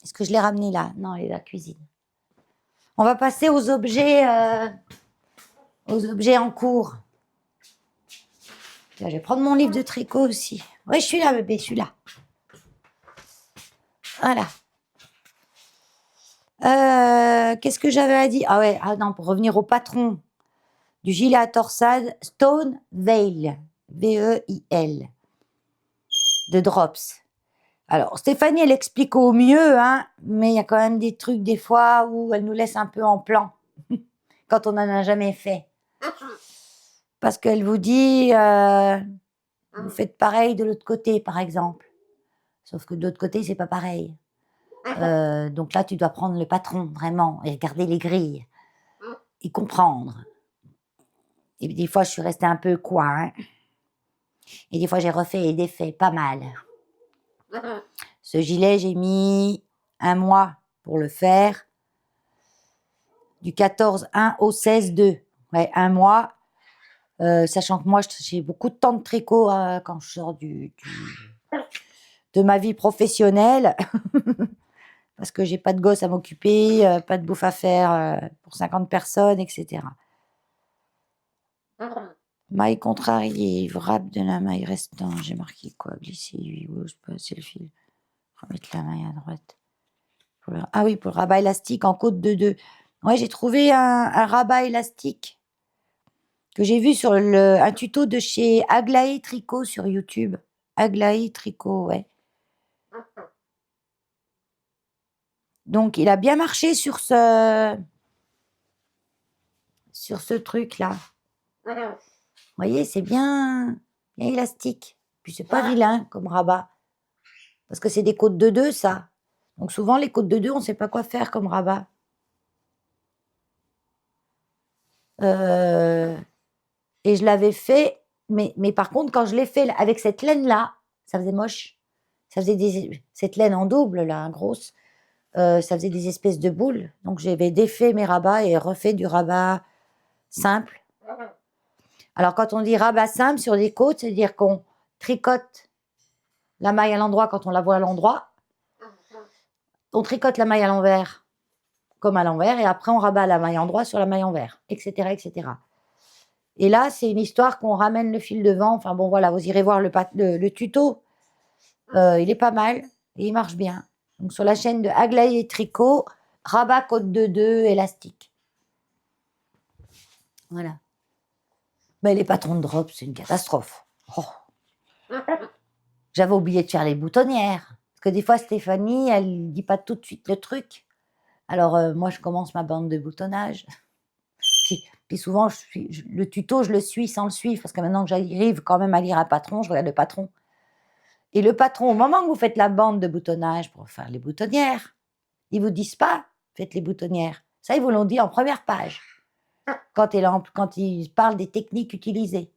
Est-ce que je l'ai ramenée là? Non, elle est dans la cuisine. On va passer aux objets en cours. Là, je vais prendre mon livre de tricot aussi. Oui, je suis là, bébé, je suis là. Voilà. Qu'est-ce que j'avais à dire? Ah ouais, non, pour revenir au patron du gilet à torsade, Stone Veil, V-E-I-L, de Drops. Alors, Stéphanie, elle explique au mieux, hein, mais il y a quand même des trucs, des fois, où elle nous laisse un peu en plan, quand on n'en a jamais fait. Parce qu'elle vous dit, vous faites pareil de l'autre côté, par exemple. Sauf que de l'autre côté, c'est pas pareil. Donc là, tu dois prendre le patron, vraiment, et regarder les grilles, et comprendre. Et des fois, je suis restée un peu quoi, hein. Et des fois, j'ai refait et défait pas mal. Ce gilet, j'ai mis 1 mois pour le faire. Du 14-1 au 16-2. Ouais, 1 mois. Sachant que moi, j'ai beaucoup de temps de tricot quand je sors de ma vie professionnelle. Parce que j'ai pas de gosse à m'occuper, pas de bouffe à faire pour 50 personnes, etc. Maille contrariée, wrap de la maille restant. J'ai marqué quoi? Glisser 8 gauche, passer le fil. Remettre la maille à droite. Ah oui, pour le rabat élastique en côte de 2. Ouais, j'ai trouvé un rabat élastique que j'ai vu sur un tuto de chez Aglaé Tricot sur YouTube. Aglaé Tricot, ouais. Donc, il a bien marché sur ce truc-là. Vous voyez, c'est bien élastique. Puis, c'est pas vilain comme rabat. Parce que c'est des côtes de 2, ça. Donc, souvent, les côtes de 2, on ne sait pas quoi faire comme rabat. Et je l'avais fait, mais par contre, quand je l'ai fait avec cette laine-là, ça faisait moche. Ça faisait cette laine en double, là, grosse, ça faisait des espèces de boules. Donc, j'avais défait mes rabats et refait du rabat simple. Alors, quand on dit rabat simple sur des côtes, c'est-à-dire qu'on tricote la maille à l'endroit quand on la voit à l'endroit. On tricote la maille à l'envers, comme à l'envers, et après, on rabat la maille en droit sur la maille envers, etc., etc. Et là, c'est une histoire qu'on ramène le fil devant. Enfin bon, voilà, vous irez voir le tuto. Il est pas mal et il marche bien. Donc sur la chaîne de Aglaé et Tricot, rabat côte de 2, élastique. Voilà. Mais les patrons de drop, c'est une catastrophe. Oh. J'avais oublié de faire les boutonnières. Parce que des fois, Stéphanie, elle dit pas tout de suite le truc. Alors moi, je commence ma bande de boutonnage. Puis souvent, le tuto, je le suis sans le suivre. Parce que maintenant que j'arrive quand même à lire un patron, je regarde le patron. Et le patron, au moment que vous faites la bande de boutonnage pour faire les boutonnières, ils ne vous disent pas faites les boutonnières. Ça, ils vous l'ont dit en première page. Quand ils parlent des techniques utilisées.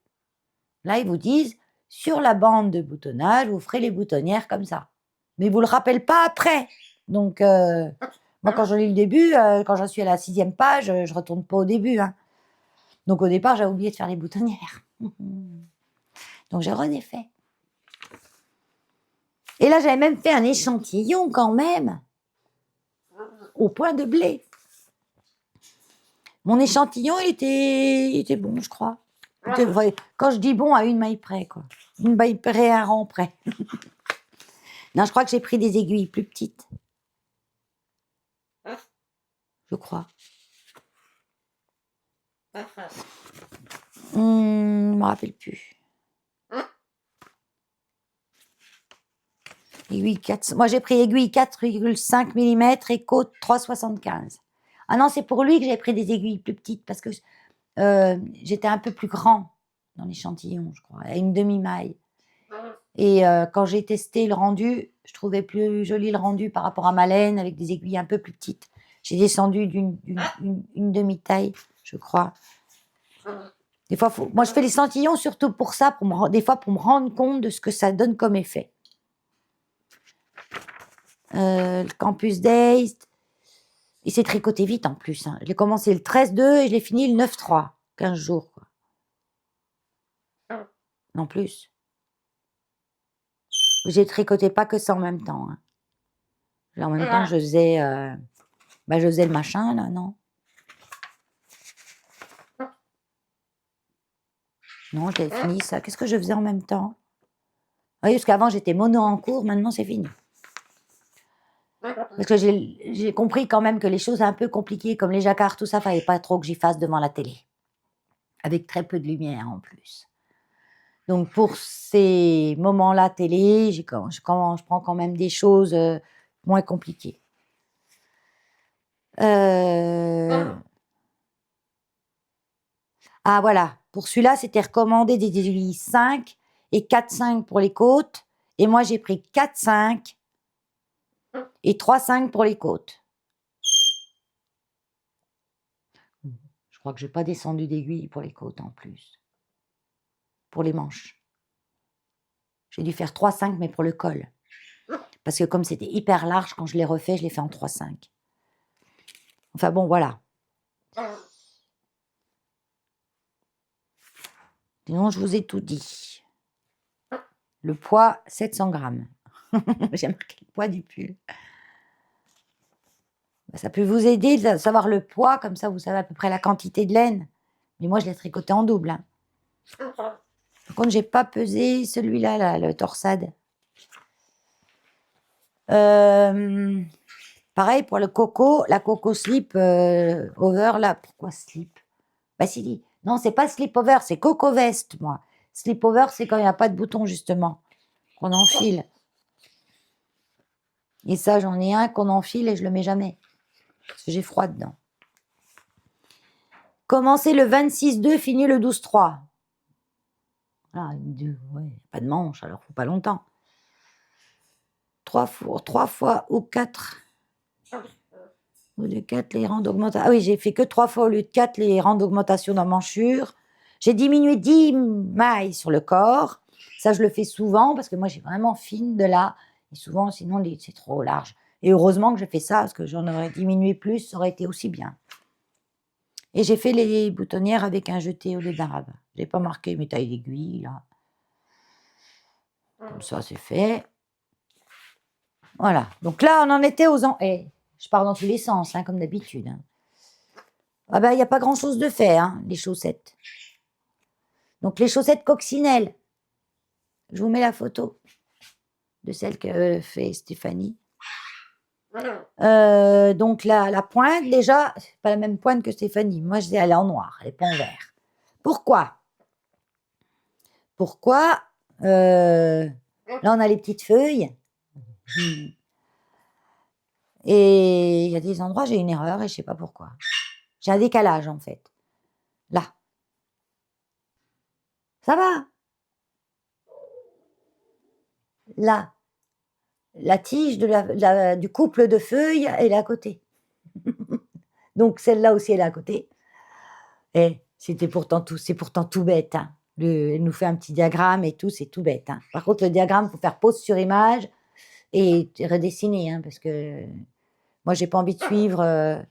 Là, ils vous disent sur la bande de boutonnage, vous ferez les boutonnières comme ça. Mais ils ne vous le rappellent pas après. Donc, moi, quand je lis le début, quand j'en suis à la 6e page, je ne retourne pas au début. Hein. Donc, au départ, j'avais oublié de faire les boutonnières. Donc, j'ai redéfait. Et là, j'avais même fait un échantillon quand même, au point de blé. Mon échantillon, il était bon, je crois. Quand je dis bon, à une maille près, quoi. Une maille près, un rang près. Non, je crois que j'ai pris des aiguilles plus petites. Je crois. Je ne me rappelle plus. Aiguille 4. Moi, j'ai pris aiguille 4,5 mm et côte 3,75. Ah non, c'est pour lui que j'ai pris des aiguilles plus petites parce que j'étais un peu plus grand dans l'échantillon, je crois, à une demi-maille. Et quand j'ai testé le rendu, je trouvais plus joli le rendu par rapport à ma laine avec des aiguilles un peu plus petites. J'ai descendu d'une demi-taille, je crois. Des fois, moi, je fais l'échantillon surtout pour ça, des fois pour me rendre compte de ce que ça donne comme effet. Le Campus Days, il s'est tricoté vite en plus. Hein. Je l'ai commencé le 13-2 et je l'ai fini le 9-3, 15 jours. Quoi. Non plus. J'ai tricoté pas que ça en même temps. Hein. En même temps, je faisais le machin, là, non? Non, j'ai fini ça. Qu'est-ce que je faisais en même temps? Oui, parce qu'avant, j'étais mono en cours, maintenant, c'est fini. Parce que j'ai compris quand même que les choses un peu compliquées, comme les jacquards, tout ça, fallait pas trop que j'y fasse devant la télé. Avec très peu de lumière, en plus. Donc, pour ces moments-là, télé, je prends quand même des choses moins compliquées. Ah, voilà. Pour celui-là, c'était recommandé des aiguilles 5 et 4,5 pour les côtes. Et moi, j'ai pris 4,5 et 3,5 pour les côtes. Je crois que je n'ai pas descendu d'aiguille pour les côtes en plus. Pour les manches. J'ai dû faire 3,5 mais pour le col. Parce que comme c'était hyper large, quand je l'ai refait, je l'ai fait en 3,5. Enfin bon, voilà. Sinon, je vous ai tout dit. Le poids, 700 grammes. J'ai marqué le poids du pull. Ça peut vous aider de savoir le poids, comme ça vous savez à peu près la quantité de laine. Mais moi, je l'ai tricoté en double. Hein. Par contre, j'ai pas pesé celui-là, là, le torsade. Pareil pour le coco, la coco slip over, là. Pourquoi slip? Bah si, Non, c'est pas slip-over, c'est coco veste, moi. Slip-over, c'est quand il n'y a pas de bouton, justement, qu'on enfile. Et ça, j'en ai un qu'on enfile et je le mets jamais. Parce que j'ai froid dedans. Commencer le 26-2, finir le 12-3. Ah, ouais, pas de manche, alors faut pas longtemps. 3 fois ou 4. Au lieu de 4, les rangs d'augmentation. Ah oui, j'ai fait que 3 fois au lieu de 4 les rangs d'augmentation d'emmanchure. J'ai diminué 10 mailles sur le corps. Ça, je le fais souvent parce que moi, j'ai vraiment fine de là. Et souvent, sinon, c'est trop large. Et heureusement que j'ai fait ça parce que j'en aurais diminué plus, ça aurait été aussi bien. Et j'ai fait les boutonnières avec un jeté au lieu d'un rabat. Je n'ai pas marqué mes tailles d'aiguille, là. Comme ça, c'est fait. Voilà. Donc là, on en était aux... je pars dans tous les sens, hein, comme d'habitude. Hein. Ah ben, il n'y a pas grand-chose de fait, hein, les chaussettes. Donc, les chaussettes coccinelles. Je vous mets la photo de celle que fait Stéphanie. Donc, la pointe, déjà, c'est pas la même pointe que Stéphanie. Moi, elle est en noir, elle n'est pas en vert. Pourquoi? Là, on a les petites feuilles. Et il y a des endroits, j'ai une erreur et je ne sais pas pourquoi. J'ai un décalage, en fait. Là. Ça va. Là. La tige du couple de feuilles, elle est à côté. Donc, celle-là aussi, elle est à côté. Et c'est pourtant tout bête. Hein. Elle nous fait un petit diagramme et tout, c'est tout bête. Hein. Par contre, le diagramme, il faut faire pause sur image et redessiner. Hein, parce que moi, j'ai pas envie de suivre.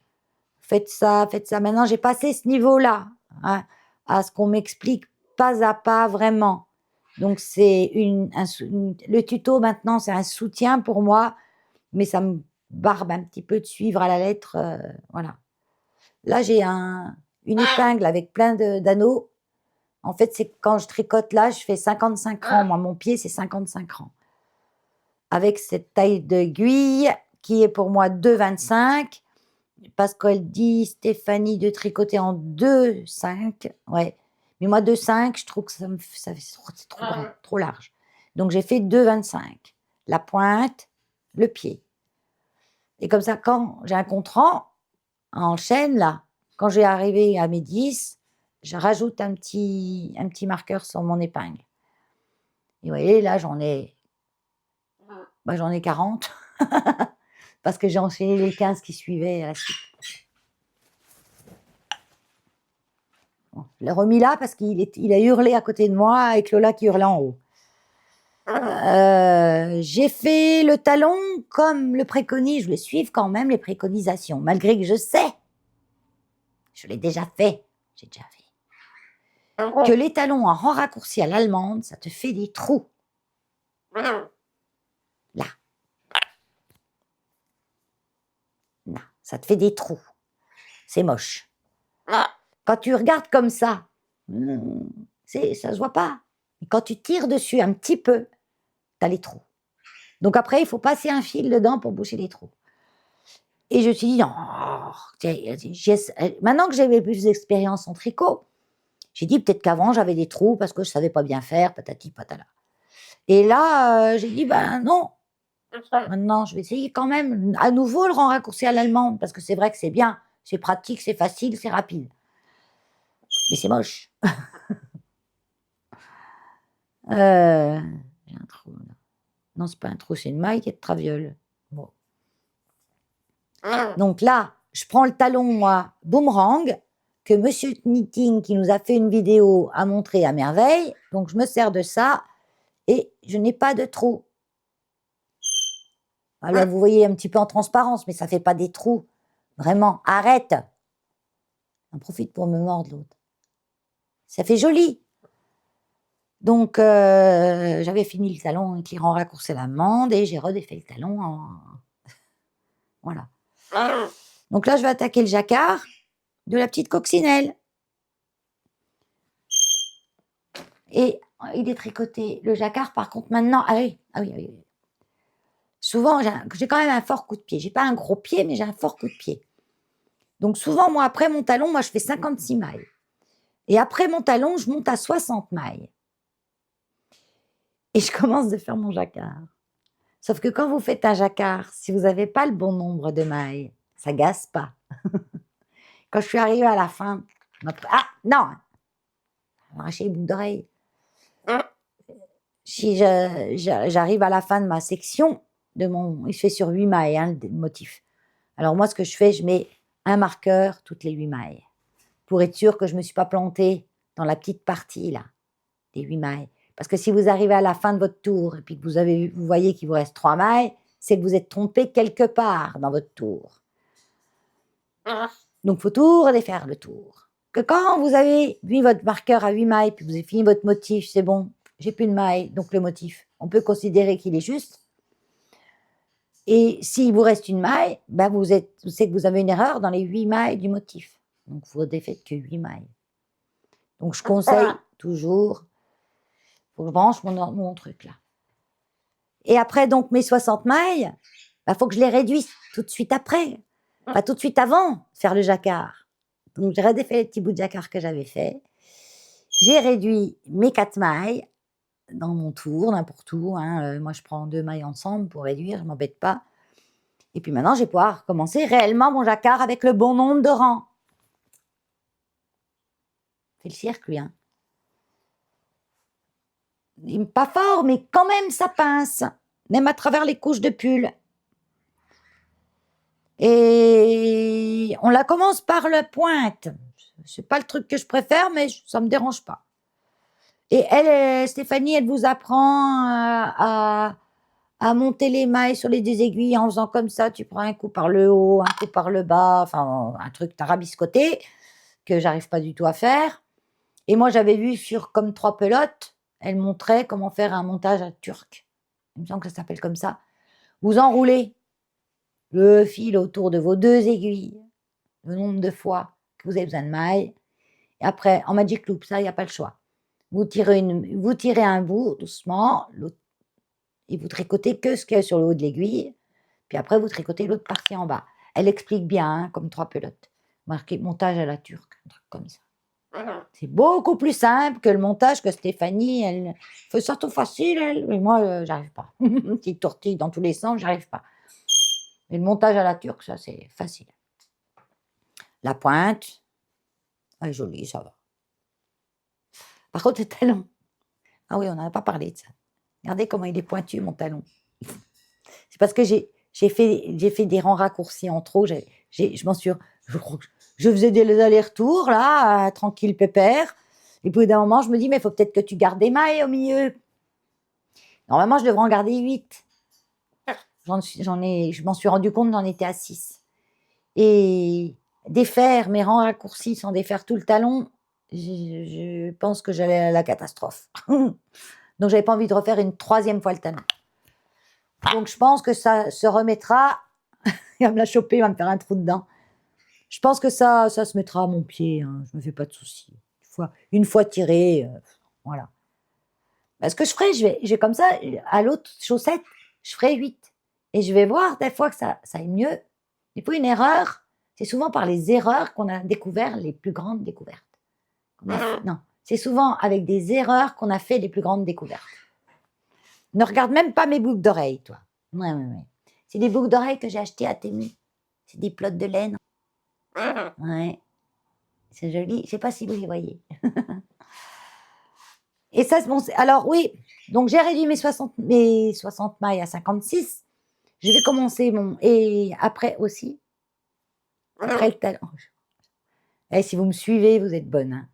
Faites ça. Maintenant, j'ai passé ce niveau-là. Hein, à ce qu'on m'explique pas à pas vraiment. Donc, c'est le tuto, maintenant, c'est un soutien pour moi. Mais ça me barbe un petit peu de suivre à la lettre. Voilà. Là, j'ai une épingle avec plein d'anneaux. En fait, c'est quand je tricote là, je fais 55 rangs. Moi, mon pied, c'est 55 rangs. Avec cette taille d'aiguille qui est pour moi 2,25. Parce qu'elle dit, Stéphanie, de tricoter en 2,5. Ouais. Mais moi, 2,5, je trouve que c'est trop grand, trop large. Donc, j'ai fait 2,25. La pointe, le pied. Et comme ça, quand j'ai un contre-rang en chaîne, là, quand j'ai arrivé à mes 10, je rajoute un petit marqueur sur mon épingle. Et vous voyez, là, j'en ai 40. Parce que j'ai enchaîné les 15 qui suivaient à la suite. Bon, je l'ai remis là parce qu'il a hurlé à côté de moi avec Lola qui hurlait en haut. J'ai fait le talon comme le préconise. Je voulais suivre quand même les préconisations, malgré que je sais. Je l'ai déjà fait. J'ai déjà fait. Que les talons en rang raccourci à l'allemande, ça te fait des trous. Là. Non, ça te fait des trous. C'est moche. Quand tu regardes comme ça, ça se voit pas. Et quand tu tires dessus un petit peu, tu as les trous. Donc après, il faut passer un fil dedans pour boucher les trous. Et je me suis dit, non, maintenant que j'avais plus d'expérience en tricot, j'ai dit peut-être qu'avant j'avais des trous parce que je savais pas bien faire, patati patala. Et là, j'ai dit, ben non. Maintenant, je vais essayer quand même à nouveau le rang raccourci à l'allemande parce que c'est vrai que c'est bien, c'est pratique, c'est facile, c'est rapide. Mais c'est moche. J'ai un trou là. Non, c'est pas un trou, c'est une maille qui est de traviole. Bon. Donc là, je prends le talon, moi, boomerang, que Monsieur Knitting, qui nous a fait une vidéo, a montré à merveille. Donc je me sers de ça et je n'ai pas de trou. Alors vous voyez un petit peu en transparence, mais ça fait pas des trous. Vraiment, arrête. On profite pour me mordre l'autre. Ça fait joli. Donc, j'avais fini le talon avec les rangs raccourcis à l'allemande et j'ai redéfait le talon Voilà. Donc là, je vais attaquer le jacquard de la petite coccinelle. Et il est tricoté. Le jacquard, par contre, maintenant... Ah oui. Souvent, j'ai quand même un fort coup de pied. J'ai pas un gros pied, mais j'ai un fort coup de pied. Donc souvent, moi, après mon talon, moi, je fais 56 mailles. Et après mon talon, je monte à 60 mailles. Et je commence de faire mon jacquard. Sauf que quand vous faites un jacquard, si vous n'avez pas le bon nombre de mailles, ça gasse pas. Quand je suis arrivée à la fin, ah non, arracher les boucles d'oreilles. Si j'arrive à la fin de ma section, il se fait sur 8 mailles, hein, le motif. Alors moi, ce que je fais, je mets un marqueur toutes les 8 mailles, pour être sûr que je ne me suis pas plantée dans la petite partie là, des 8 mailles. Parce que si vous arrivez à la fin de votre tour et puis que vous voyez qu'il vous reste 3 mailles, c'est que vous êtes trompé quelque part dans votre tour. Donc, il faut tout redéfaire le tour. Que quand vous avez mis votre marqueur à 8 mailles, puis vous avez fini votre motif, c'est bon, j'ai plus de mailles, donc le motif, on peut considérer qu'il est juste. Et s'il vous reste une maille, ben c'est que vous avez une erreur dans les 8 mailles du motif. Donc, vous ne défaites que 8 mailles. Donc, je conseille toujours, faut que je branche mon truc là. Et après, donc, mes 60 mailles, faut que je les réduise tout de suite après. Pas tout de suite avant de faire le jacquard. Donc, j'ai redéfait les petits bouts de jacquard que j'avais fait. J'ai réduit mes 4 mailles dans mon tour, n'importe où. Hein. Moi, je prends 2 mailles ensemble pour réduire, je ne m'embête pas. Et puis maintenant, je vais pouvoir commencer réellement mon jacquard avec le bon nombre de rangs. C'est le circuit, hein. Pas fort, mais quand même, ça pince. Même à travers les couches de pull. Et on la commence par la pointe. C'est pas le truc que je préfère, mais ça me dérange pas. Et elle, Stéphanie, elle vous apprend à monter les mailles sur les deux aiguilles en faisant comme ça. Tu prends un coup par le haut, un coup par le bas, enfin un truc tarabiscoté que j'arrive pas du tout à faire. Et moi, j'avais vu sur Comme 3 pelotes, elle montrait comment faire un montage à turc. Il me semble que ça s'appelle comme ça. Vous enroulez le fil autour de vos deux aiguilles, le nombre de fois que vous avez besoin de mailles. Et après, en Magic Loop, ça, il n'y a pas le choix. Vous tirez un bout doucement, et vous tricotez que ce qu'il y a sur le haut de l'aiguille. Puis après, vous tricotez l'autre partie en bas. Elle explique bien, hein, comme 3 pelotes. Marqué montage à la turque, un truc comme ça. C'est beaucoup plus simple que le montage que Stéphanie, elle fait ça tout facile, elle. Mais moi, j'arrive pas. Petite tortille dans tous les sens, j'arrive pas. Mais le montage à la turque, ça, c'est facile. La pointe, elle est jolie, ça va. Par contre, le talon. Ah oui, on n'en a pas parlé de ça. Regardez comment il est pointu, mon talon. C'est parce que j'ai fait des rangs raccourcis en trop. Je faisais des allers-retours, là, tranquille, pépère. Et puis d'un moment, je me dis, mais il faut peut-être que tu gardes des mailles au milieu. Normalement, je devrais en garder 8. Je m'en suis rendu compte, j'en étais à 6. Et défaire mes rangs raccourcis sans défaire tout le talon, je pense que j'allais à la catastrophe. Donc, j'avais pas envie de refaire une 3e fois le talon. Donc, je pense que ça se remettra. Il va me la choper, il va me faire un trou dedans. Je pense que ça se mettra à mon pied. Hein. Je me fais pas de soucis. Une fois tiré, voilà. Ce que je ferai, je vais comme ça, à l'autre chaussette, je ferai 8. Et je vais voir des fois que ça aille mieux. Et puis une erreur, c'est souvent par les erreurs qu'on a découvert les plus grandes découvertes. Non, c'est souvent avec des erreurs qu'on a fait les plus grandes découvertes. Ne regarde même pas mes boucles d'oreilles, toi. Ouais. C'est des boucles d'oreilles que j'ai achetées à Temu. C'est des plots de laine. Ouais. C'est joli. Je sais pas si vous les voyez. Et ça, bon, alors oui, donc j'ai réduit mes 60 mailles à 56. Je vais commencer et après aussi, après le talon. Et si vous me suivez, vous êtes bonne. Hein.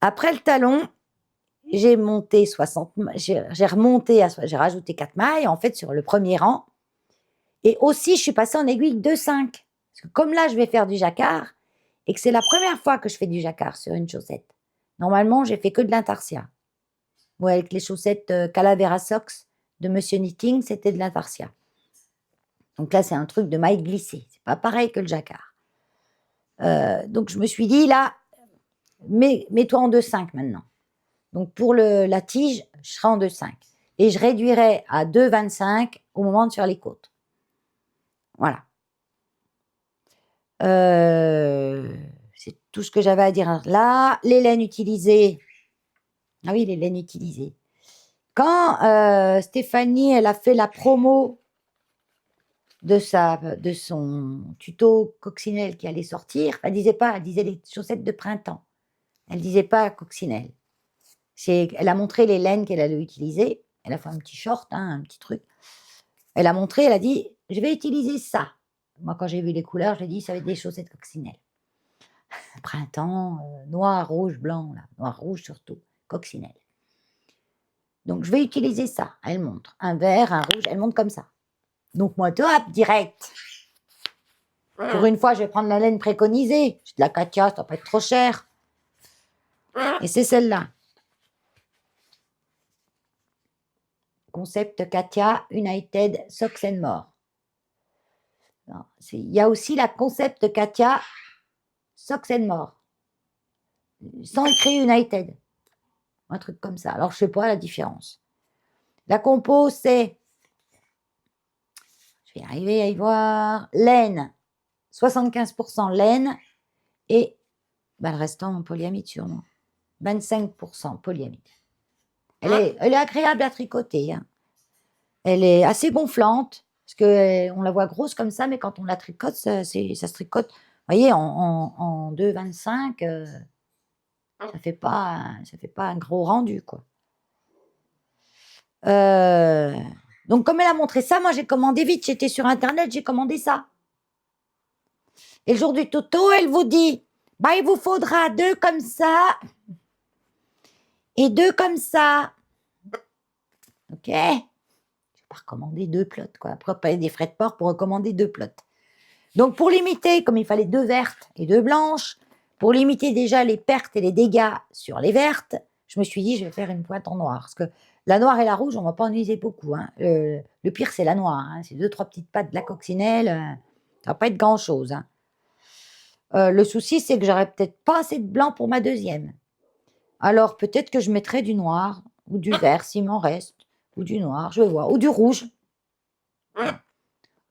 Après le talon, j'ai monté 60, j'ai rajouté 4 mailles, en fait, sur le premier rang. Et aussi, je suis passée en aiguille 2,5. Parce que comme là, je vais faire du jacquard, et que c'est la première fois que je fais du jacquard sur une chaussette. Normalement, j'ai fait que de l'intarsia. Ou avec les chaussettes Calavera Socks de Monsieur Knitting, c'était de l'intarsia. Donc là, c'est un truc de maille glissée. C'est pas pareil que le jacquard. Donc je me suis dit, là, mets-toi en 2,5 maintenant. Donc pour la tige, je serai en 2,5. Et je réduirai à 2,25 au moment de faire les côtes. Voilà. C'est tout ce que j'avais à dire là. Les laines utilisées. Ah oui, les laines utilisées. Quand Stéphanie, elle a fait la promo de son tuto coccinelle qui allait sortir, elle disait les chaussettes de printemps. Elle disait pas coccinelle. Elle a montré les laines qu'elle allait utiliser. Elle a fait un petit short, un petit truc. Elle a montré, elle a dit, je vais utiliser ça. Moi, quand j'ai vu les couleurs, j'ai dit, ça va être des chaussettes coccinelles. Printemps, noir, rouge, blanc, là. Noir, rouge surtout, coccinelle. Donc, je vais utiliser ça. Elle montre un vert, un rouge, elle montre comme ça. Donc, moi, hop, direct. Pour une fois, je vais prendre la laine préconisée. C'est de la Katia, ça va pas être trop cher. Et c'est celle-là. Concept Katia United Socks and More. Il y a aussi la concept Katia Socks and More. Sans écrit United. Un truc comme ça. Alors, je sais pas la différence. La compo, c'est... Je vais arriver à y voir. Laine. 75% laine. Et le restant en polyamide sûrement. 25% polyamide. Elle est agréable à tricoter. Hein. Elle est assez gonflante. Parce qu'on la voit grosse comme ça, mais quand on la tricote, ça se tricote. Vous voyez, en 2,25, ça fait pas un gros rendu, quoi. Donc, comme elle a montré ça, moi, j'ai commandé vite. J'étais sur Internet, j'ai commandé ça. Et le jour du tuto, elle vous dit, il vous faudra 2 comme ça et 2 comme ça. OK? Je vais pas recommander 2 plots, quoi. Après, payer des frais de port pour recommander 2 plots. Donc, pour limiter, comme il fallait 2 vertes et 2 blanches, pour limiter déjà les pertes et les dégâts sur les vertes, je me suis dit, je vais faire une pointe en noir. Parce que la noire et la rouge, on ne va pas en utiliser beaucoup. Hein. Le pire, c'est la noire. Hein. C'est 2-3 petites pattes de la coccinelle. Ça va pas être grand-chose. Hein. Le souci, c'est que j'aurais peut-être pas assez de blanc pour ma deuxième. Alors, peut-être que je mettrai du noir ou du vert, s'il m'en reste. Ou du noir, je vais voir. Ou du rouge.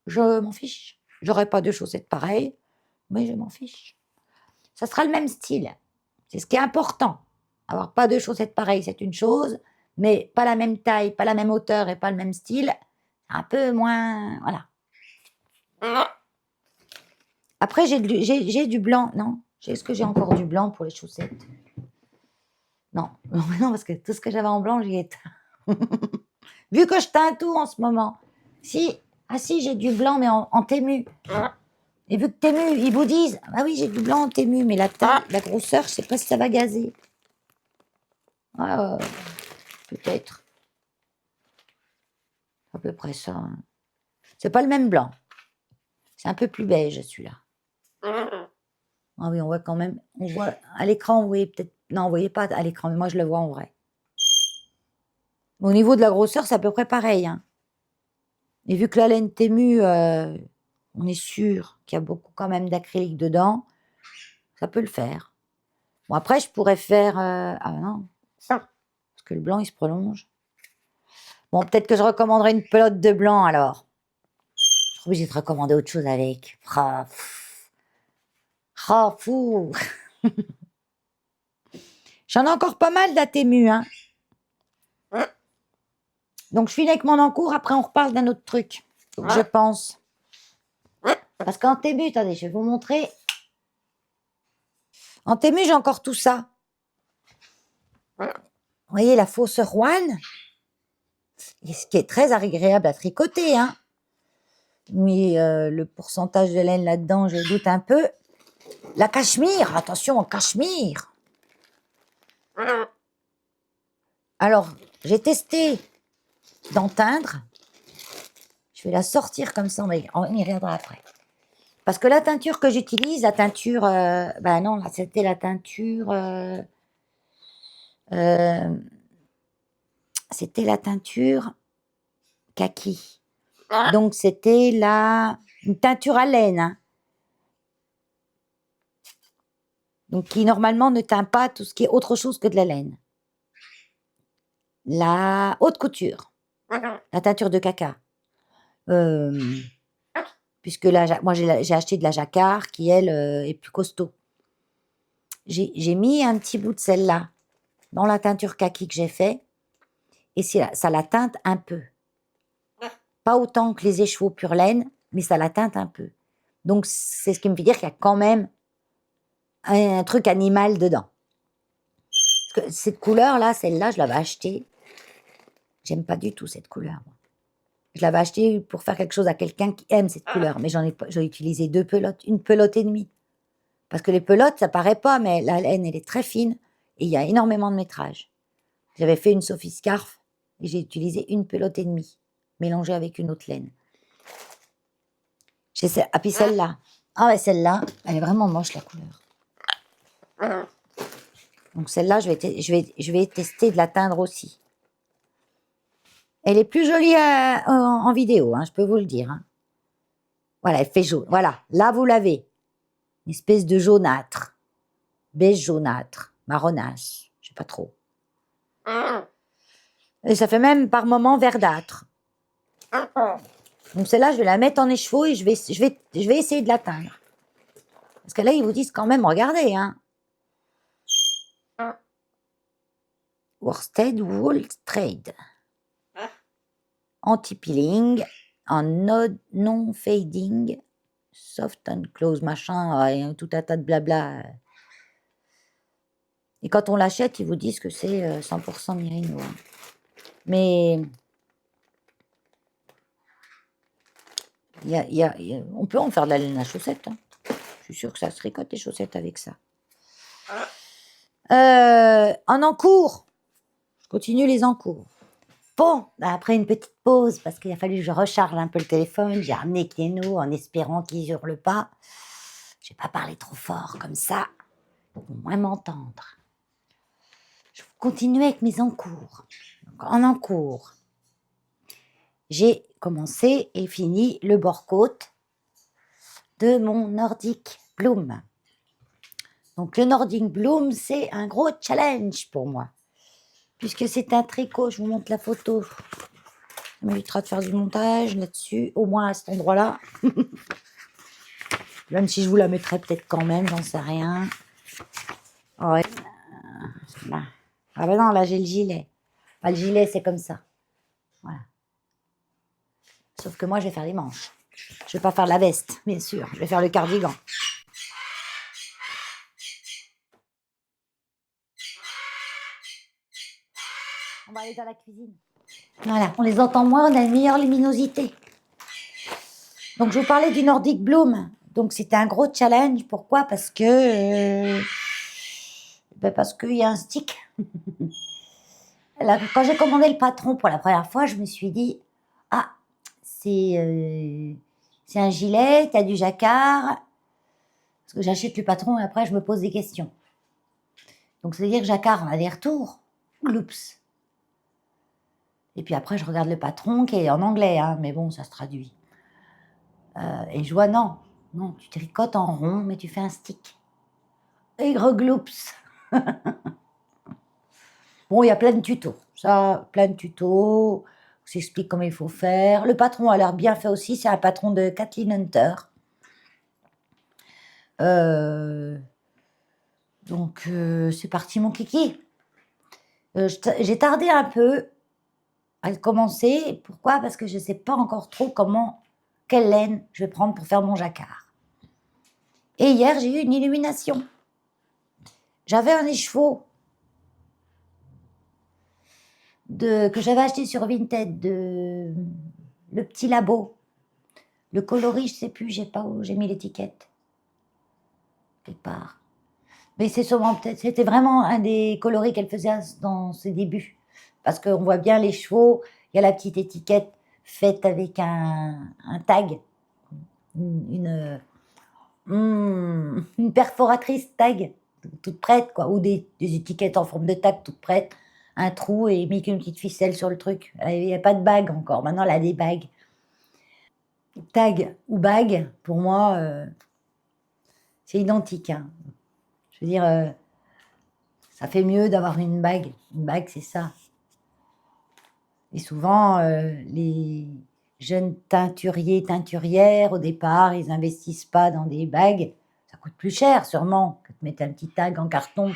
Je m'en fiche. J'aurai pas 2 chaussettes pareilles, mais je m'en fiche. Ça sera le même style. C'est ce qui est important. Avoir pas 2 chaussettes pareilles, c'est une chose, mais pas la même taille, pas la même hauteur et pas le même style, un peu moins... Voilà. Après, j'ai du blanc. Non, est-ce que j'ai encore du blanc pour les chaussettes? Non, non, parce que tout ce que j'avais en blanc, j'y étais. Vu que je teins tout en ce moment. Si, j'ai du blanc, mais en tému. Et vu que tému, ils vous disent, ah oui, j'ai du blanc en tému, mais la taille, la grosseur, je sais pas si ça va gazer. Peut-être. À peu près ça. Hein. C'est pas le même blanc. C'est un peu plus beige, celui-là. Ah oui, on voit quand même. On voit à l'écran, vous voyez peut-être. Non, vous voyez pas à l'écran, mais moi je le vois en vrai. Au niveau de la grosseur, c'est à peu près pareil. Hein. Et vu que la laine témue, on est sûr qu'il y a beaucoup quand même d'acrylique dedans, ça peut le faire. Bon, après, je pourrais faire... Ah non, ça. Parce que le blanc, il se prolonge. Bon, peut-être que je recommanderais une pelote de blanc, alors. Je suis obligée de recommander autre chose avec. Fou. J'en ai encore pas mal d'ATMU, hein. Donc, je finis avec mon encours, après on reparle d'un autre truc, je pense. Parce qu'en TMU, attendez, je vais vous montrer. En TMU, j'ai encore tout ça. Vous voyez, la fausse Rouen, ce qui est très agréable à tricoter, hein. Mais le pourcentage de laine là-dedans, je doute un peu. La cachemire, attention, en cachemire. Alors, j'ai testé d'en teindre. Je vais la sortir comme ça, on y reviendra après. Parce que la teinture que j'utilise, la teinture... non, là, c'était la teinture... c'était la teinture kaki. Donc, c'était une teinture à laine. Hein. Donc, qui, normalement, ne teint pas tout ce qui est autre chose que de la laine. La haute couture. La teinture de caca. Puisque là, moi, j'ai acheté de la jacquard qui, elle, est plus costaud. j'ai mis un petit bout de celle-là dans la teinture kaki que j'ai fait, et ça la teinte un peu. Pas autant que les écheveaux pure laine, mais ça la teinte un peu. Donc, c'est ce qui me fait dire qu'il y a quand même un truc animal dedans. Parce que cette couleur-là, celle-là, je l'avais achetée. J'aime pas du tout cette couleur. Je l'avais achetée pour faire quelque chose à quelqu'un qui aime cette couleur, mais j'ai utilisé 2 pelotes, une pelote et demie. Parce que les pelotes, ça paraît pas, mais la laine, elle est très fine et il y a énormément de métrage. J'avais fait une Sophie Scarf et j'ai utilisé une pelote et demie, mélangée avec une autre laine. Ah, puis celle-là. Ah ouais, celle-là, elle est vraiment moche, la couleur. Donc celle-là, je vais tester de la teindre aussi. Elle est plus jolie en vidéo, hein, je peux vous le dire. Hein. Voilà, elle fait jaune. Voilà, là, vous l'avez. Une espèce de jaunâtre. Beige jaunâtre. Marronasse. Je sais pas trop. Et ça fait même par moments verdâtre. Donc celle-là, je vais la mettre en écheveau et je vais essayer de la teindre. Parce que là, ils vous disent quand même, regardez, hein. Worsted Wool Trade. Anti-peeling, en non-fading, soft and close, machin, tout un tas de blabla. Et quand on l'achète, ils vous disent que c'est 100% Merino. Hein. Mais on peut en faire de la laine à chaussettes. Hein. Je suis sûre que ça se tricote les chaussettes avec ça. En encours, je continue les encours. Bon, après une petite pause, parce qu'il a fallu que je recharge un peu le téléphone, j'ai ramené Keno en espérant qu'il hurle pas. Je vais pas parler trop fort comme ça, pour moins m'entendre. Je vais continuer avec mes encours. Donc, en encours, j'ai commencé et fini le bord-côte de mon Nordic Bloom. Donc le Nordic Bloom, c'est un gros challenge pour moi. Puisque c'est un tricot, je vous montre la photo. Ça m'évitera de faire du montage là-dessus, au moins à cet endroit-là. Même si je vous la mettrai peut-être quand même, j'en sais rien. Ouais. Là. Ah ben non, là j'ai le gilet. Enfin, le gilet, c'est comme ça. Voilà. Sauf que moi, je vais faire les manches. Je vais pas faire la veste, bien sûr. Je vais faire le cardigan. On va aller dans la cuisine. Voilà, on les entend moins, on a une meilleure luminosité. Donc, je vous parlais du Nordic Bloom. Donc, c'était un gros challenge. Pourquoi? Parce que... parce qu'il y a un stick. Là, quand j'ai commandé le patron pour la première fois, je me suis dit, ah, c'est un gilet, tu as du jacquard. Parce que j'achète le patron et après, je me pose des questions. Donc, ça veut dire que jacquard, on a des retours. Oups. Et puis après, je regarde le patron qui est en anglais, hein, mais bon, ça se traduit. Et je vois, non, tu tricotes en rond, mais tu fais un stick. Et gloops. Bon, il y a plein de tutos. Ça, plein de tutos. On s'explique comment il faut faire. Le patron a l'air bien fait aussi. C'est un patron de Kathleen Hunter. Donc, c'est parti, mon kiki. J'ai tardé un peu à commencer. Pourquoi? Parce que je ne sais pas encore trop quelle laine je vais prendre pour faire mon jacquard. Et hier, j'ai eu une illumination. J'avais un écheveau que j'avais acheté sur Vinted, le petit labo. Le coloris, je ne sais plus, je sais pas où j'ai mis l'étiquette. Quelque part. Mais c'est sûrement peut-être, c'était vraiment un des coloris qu'elle faisait dans ses débuts. Parce qu'on voit bien les chevaux, il y a la petite étiquette faite avec un tag, une perforatrice tag, toute prête, quoi, ou des étiquettes en forme de tag toutes prêtes, un trou et mis qu'une petite ficelle sur le truc. Il n'y a pas de bague encore, maintenant elle a des bagues. Tag ou bague, pour moi, c'est identique. Hein. Je veux dire, ça fait mieux d'avoir une bague. Une bague, c'est ça. Et souvent, les jeunes teinturiers, teinturières, au départ, ils n'investissent pas dans des bagues. Ça coûte plus cher, sûrement, que de mettre un petit tag en carton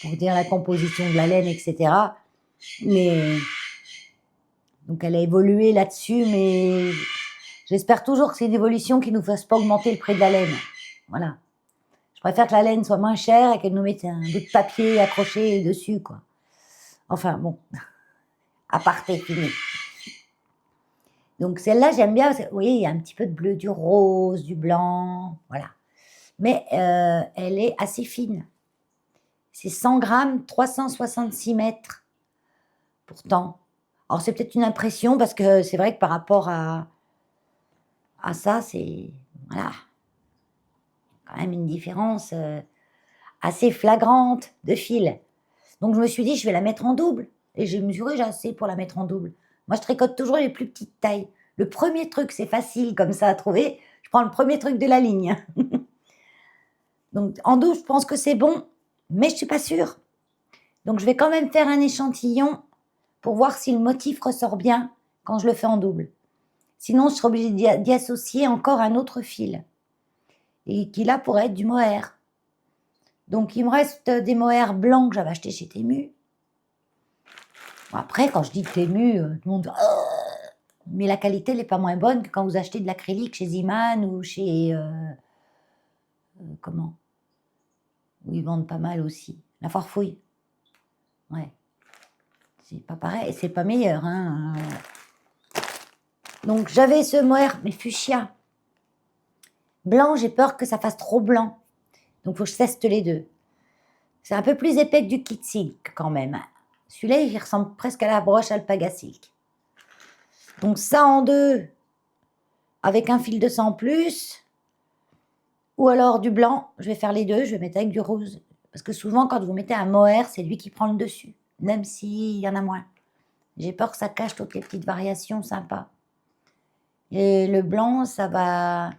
pour dire la composition de la laine, etc. Mais donc elle a évolué là-dessus, mais j'espère toujours que c'est une évolution qui ne nous fasse pas augmenter le prix de la laine. Voilà. Je préfère que la laine soit moins chère et qu'elle nous mette un bout de papier accroché dessus, quoi. Enfin, bon. Aparté, fini. Donc celle-là, j'aime bien. Vous voyez, il y a un petit peu de bleu, du rose, du blanc, voilà. Mais elle est assez fine. C'est 100 grammes, 366 mètres. Pourtant. Alors c'est peut-être une impression parce que c'est vrai que par rapport à ça, c'est... Voilà. Quand même une différence assez flagrante de fil. Donc je me suis dit, je vais la mettre en double. Et j'ai mesuré, j'ai assez pour la mettre en double. Moi, je tricote toujours les plus petites tailles. Le premier truc, c'est facile comme ça à trouver. Je prends le premier truc de la ligne. Donc en double, je pense que c'est bon, mais je suis pas sûre. Donc je vais quand même faire un échantillon pour voir si le motif ressort bien quand je le fais en double. Sinon, je serai obligée d'y associer encore un autre fil. Et qui là pourrait être du mohair. Donc il me reste des mohair blancs que j'avais achetés chez Temu. Bon, après, quand je dis Temu, tout le monde dit mais la qualité n'est pas moins bonne que quand vous achetez de l'acrylique chez Ziman ou chez... comment? Où ils vendent pas mal aussi. La Farfouille. Ouais. C'est pas pareil, c'est pas meilleur. Hein. Donc j'avais ce mohair, mais fuchsia. Blanc, j'ai peur que ça fasse trop blanc. Donc il faut que je teste les deux. C'est un peu plus épais que du kit silk quand même. Celui-là, il ressemble presque à la broche alpaga silk. Donc ça en deux, avec un fil de 100 plus, ou alors du blanc, je vais faire les deux, je vais mettre avec du rose. Parce que souvent, quand vous mettez un mohair, c'est lui qui prend le dessus, même s'il y en a moins. J'ai peur que ça cache toutes les petites variations sympas. Et le blanc, ça va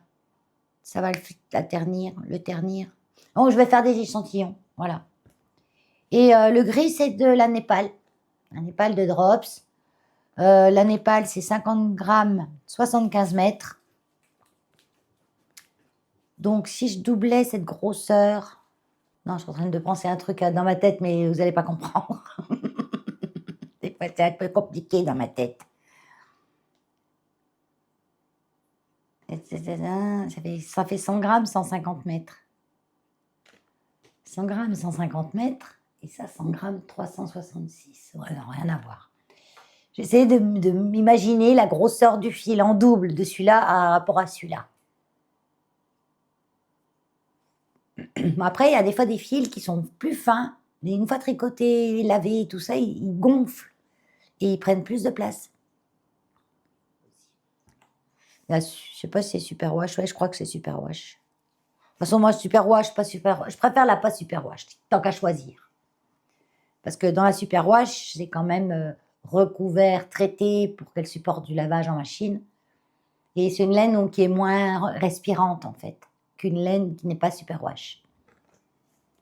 le ternir. Donc, je vais faire des échantillons, voilà. Et le gris, c'est de la Népal de Drops. La Népal, c'est 50 grammes, 75 mètres. Donc, si je doublais cette grosseur... Non, je suis en train de penser un truc dans ma tête, mais vous n'allez pas comprendre. Des fois, c'est un peu compliqué dans ma tête. Ça fait 100 grammes, 150 mètres. 100 grammes, 150 mètres. Et ça, 100 grammes, 366. Ouais, non, rien à voir. J'essaie de m'imaginer la grosseur du fil en double de celui-là par rapport à celui-là. Après, il y a des fois des fils qui sont plus fins, mais une fois tricotés, lavés, tout ça, ils gonflent et ils prennent plus de place. Là, je sais pas si c'est super wash, ouais, je crois que c'est super wash. De toute façon, moi, super wash, pas super wash. Je préfère la pas super wash, tant qu'à choisir. Parce que dans la super wash, c'est quand même recouvert, traité pour qu'elle supporte du lavage en machine. Et c'est une laine donc, qui est moins respirante, en fait, qu'une laine qui n'est pas super wash.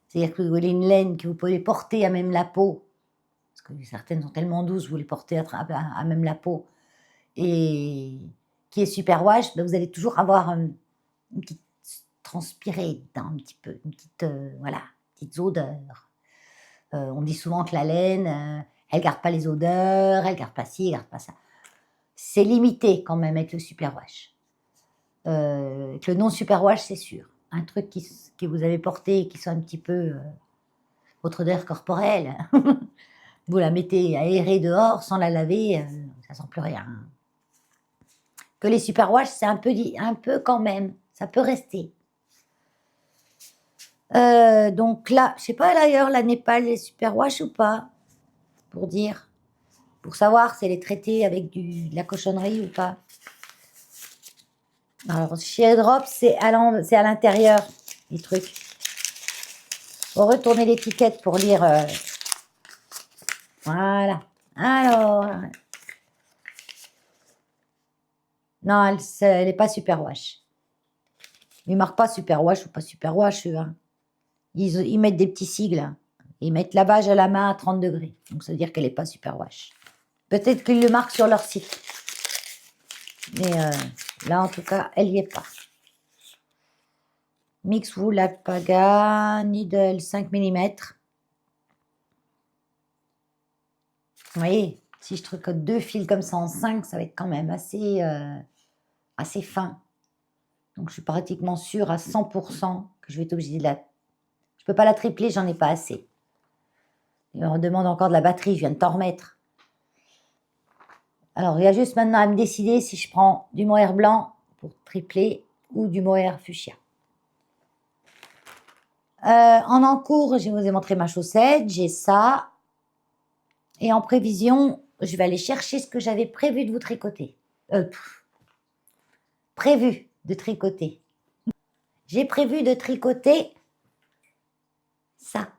C'est-à-dire que vous voulez une laine que vous pouvez porter à même la peau, parce que certaines sont tellement douces, vous les portez à même la peau, et qui est super wash, ben vous allez toujours avoir une petite transpirée dedans, un petit peu, une petite, voilà, petites odeurs. On dit souvent que la laine, elle garde pas les odeurs, elle garde pas ci, elle garde pas ça. C'est limité quand même avec le superwash. Avec le non superwash, c'est sûr. Un truc que vous avez porté qui soit un petit peu votre odeur corporelle, vous la mettez aérée dehors sans la laver, ça sent plus rien. Que les superwash, c'est un peu quand même, ça peut rester. Donc là, je sais pas d'ailleurs, la Népal est superwash ou pas, pour dire, pour savoir si elle est traitée avec de la cochonnerie ou pas. Alors, chez Drop, c'est à l'intérieur, les trucs. On va retourner l'étiquette pour lire. Voilà. Alors. Non, elle n'est pas super wash. Ils ne marquent pas super wash ou pas super wash, eux. Hein. Ils mettent des petits sigles. Hein. Ils mettent lavage à la main à 30 degrés. Donc, ça veut dire qu'elle n'est pas super wash. Peut-être qu'ils le marquent sur leur site. Mais là, en tout cas, elle n'y est pas. Mix wool alpaga, needle 5 mm. Vous voyez, si je tricote 2 fils comme ça en 5, ça va être quand même assez fin. Donc je suis pratiquement sûre à 100% que je vais être obligée de la... Je peux pas la tripler, j'en ai pas assez. Il me demande encore de la batterie, je viens de t'en remettre. Alors il y a juste maintenant à me décider si je prends du mohair blanc pour tripler ou du mohair fuchsia. En encours, je vous ai montré ma chaussette, j'ai ça. Et en prévision, je vais aller chercher ce que j'avais prévu de vous tricoter. Prévu de tricoter. J'ai prévu de tricoter ça.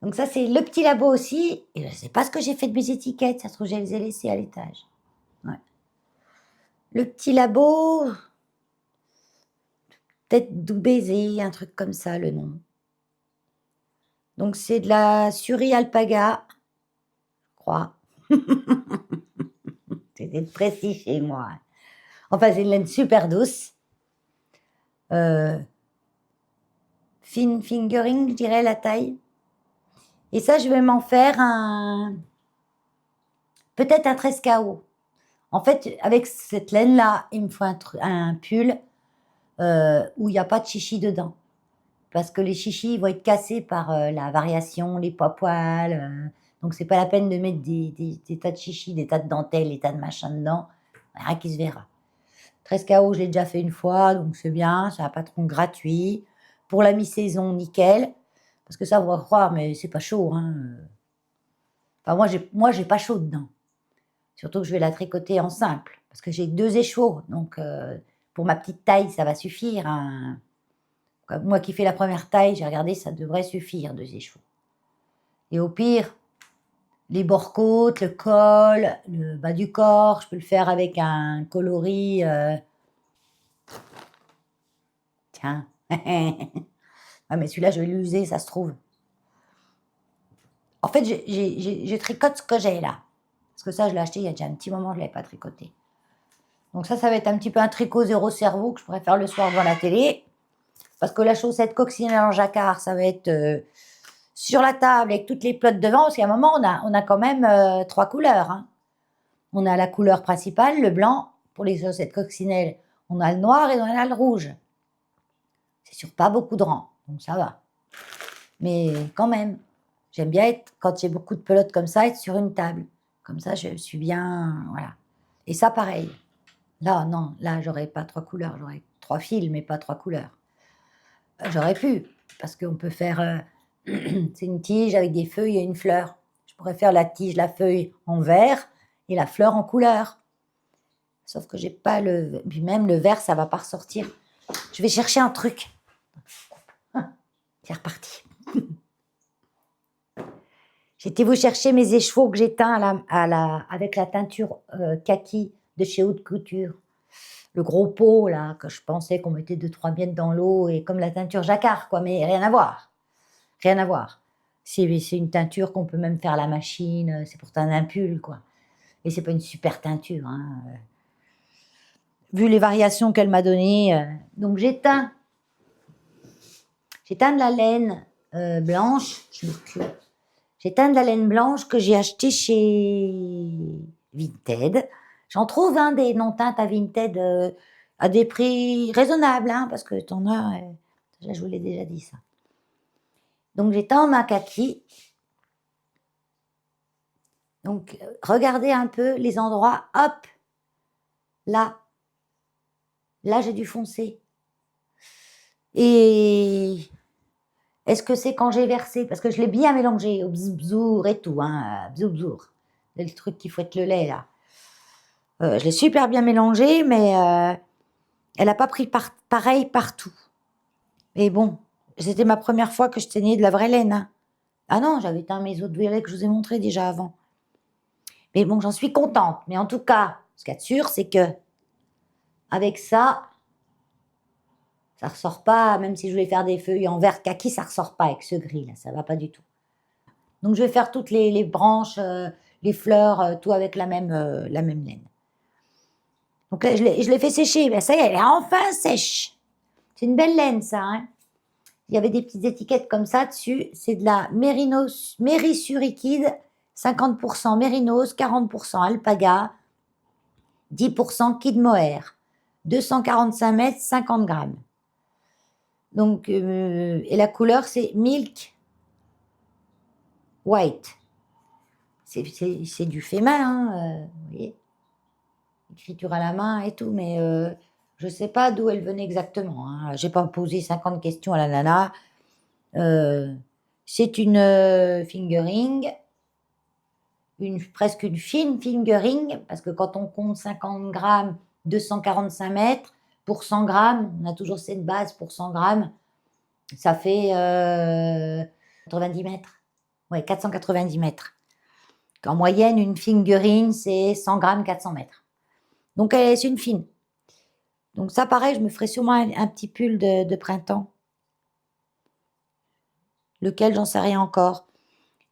Donc ça, c'est le petit labo aussi. Et je ne sais pas ce que j'ai fait de mes étiquettes. Ça se trouve, je les ai laissées à l'étage. Ouais. Le petit labo, peut-être doux baiser, un truc comme ça, le nom. Donc c'est de la Suri alpaga, je crois. C'est d'être précis chez moi. Enfin, c'est une laine super douce. Fine fingering, je dirais, la taille. Et ça, je vais m'en faire peut-être un 13 KO. En fait, avec cette laine-là, il me faut un pull où il n'y a pas de chichi dedans. Parce que les chichis vont être cassés par la variation, les poils. Donc, c'est pas la peine de mettre des tas de chichis, des tas de dentelles, des tas de machins dedans. Rien qui se verra. 13 KO, je l'ai déjà fait une fois, donc c'est bien. C'est un patron gratuit. Pour la mi-saison, nickel. Parce que ça, vous va croire, mais c'est pas chaud. Hein. Enfin, moi, j'ai pas chaud dedans. Surtout que je vais la tricoter en simple. Parce que j'ai 2 échauds. Donc, pour ma petite taille, ça va suffire. Hein. Moi qui fais la première taille, j'ai regardé, ça devrait suffire, 2 échauds. Et au pire, les bords-côtes, le col, le bas du corps, je peux le faire avec un coloris. Tiens. Ah, mais celui-là, je vais l'user, ça se trouve. En fait, je tricote ce que j'ai là. Parce que ça, je l'ai acheté il y a déjà un petit moment, je ne l'avais pas tricoté. Donc ça va être un petit peu un tricot zéro cerveau que je pourrais faire le soir devant la télé. Parce que la chaussette coccinelle en jacquard, ça va être sur la table avec toutes les pelotes devant. Parce qu'à un moment, on a quand même 3 couleurs. Hein. On a la couleur principale, le blanc. Pour les chaussettes coccinelles, on a le noir et on a le rouge. C'est sur pas beaucoup de rangs, donc ça va. Mais quand même, j'aime bien être, quand j'ai beaucoup de pelotes comme ça, être sur une table. Comme ça, je suis bien, voilà. Et ça, pareil. Là, non, là, j'aurais pas 3 couleurs. J'aurais 3 fils, mais pas 3 couleurs. J'aurais pu, parce qu'on peut faire... c'est une tige avec des feuilles et une fleur. Je pourrais faire la tige, la feuille en vert et la fleur en couleur. Sauf que j'ai pas le... Puis même le vert, ça va pas ressortir. Je vais chercher un truc. C'est reparti. J'étais vous chercher mes écheveaux que j'ai teints avec la teinture kaki de chez Haute Couture. Le gros pot, là, que je pensais qu'on mettait 2-3 miettes dans l'eau, et comme la teinture jacquard, quoi, mais rien à voir. Rien à voir. C'est une teinture qu'on peut même faire à la machine, c'est pour teindre un pull, quoi. Et c'est pas une super teinture, hein. Vu les variations qu'elle m'a données, donc j'ai teint de la laine blanche, j'ai teint de la laine blanche que j'ai acheté chez Vinted. J'en trouve des non-teintes à Vinted à des prix raisonnables, hein, parce que t'en as, je vous l'ai déjà dit ça. Donc j'ai teint ma kaki. Donc regardez un peu les endroits, hop, là j'ai dû foncer. Et est-ce que c'est quand j'ai versé, parce que je l'ai bien mélangé au bzour et tout, hein, bzour, le truc qui fouette le lait là. Je l'ai super bien mélangé, mais elle n'a pas pris pareil partout. Mais bon, c'était ma première fois que je teignais de la vraie laine. Hein. Ah non, j'avais teint mes autres violets que je vous ai montré déjà avant. Mais bon, j'en suis contente. Mais en tout cas, ce qu'il y a de sûr, c'est que avec ça ressort pas, même si je voulais faire des feuilles en vert kaki, ça ressort pas avec ce gris là, ça va pas du tout. Donc je vais faire toutes les branches, les fleurs, tout avec la même laine. Donc là, je l'ai fait sécher, ben ça y est, elle est enfin sèche. C'est une belle laine, ça. Hein. Il y avait des petites étiquettes comme ça dessus. C'est de la mérissuriquide, 50% mérinos, 40% alpaga, 10% kid mohair, 245 mètres, 50 grammes. Donc, et la couleur, c'est milk white. C'est du fait main, hein, vous voyez. Écriture à la main et tout, mais je ne sais pas d'où elle venait exactement. Hein. Je n'ai pas posé 50 questions à la nana. C'est une fingering, presque une fine fingering, parce que quand on compte 50 grammes, 245 mètres, pour 100 grammes, on a toujours cette base pour 100 grammes, ça fait 90 mètres. Ouais, 490 mètres. En moyenne, une fingering, c'est 100 grammes, 400 mètres. Donc, c'est une fine. Donc, ça, pareil, je me ferai sûrement un petit pull de printemps. Lequel, j'en sais rien encore.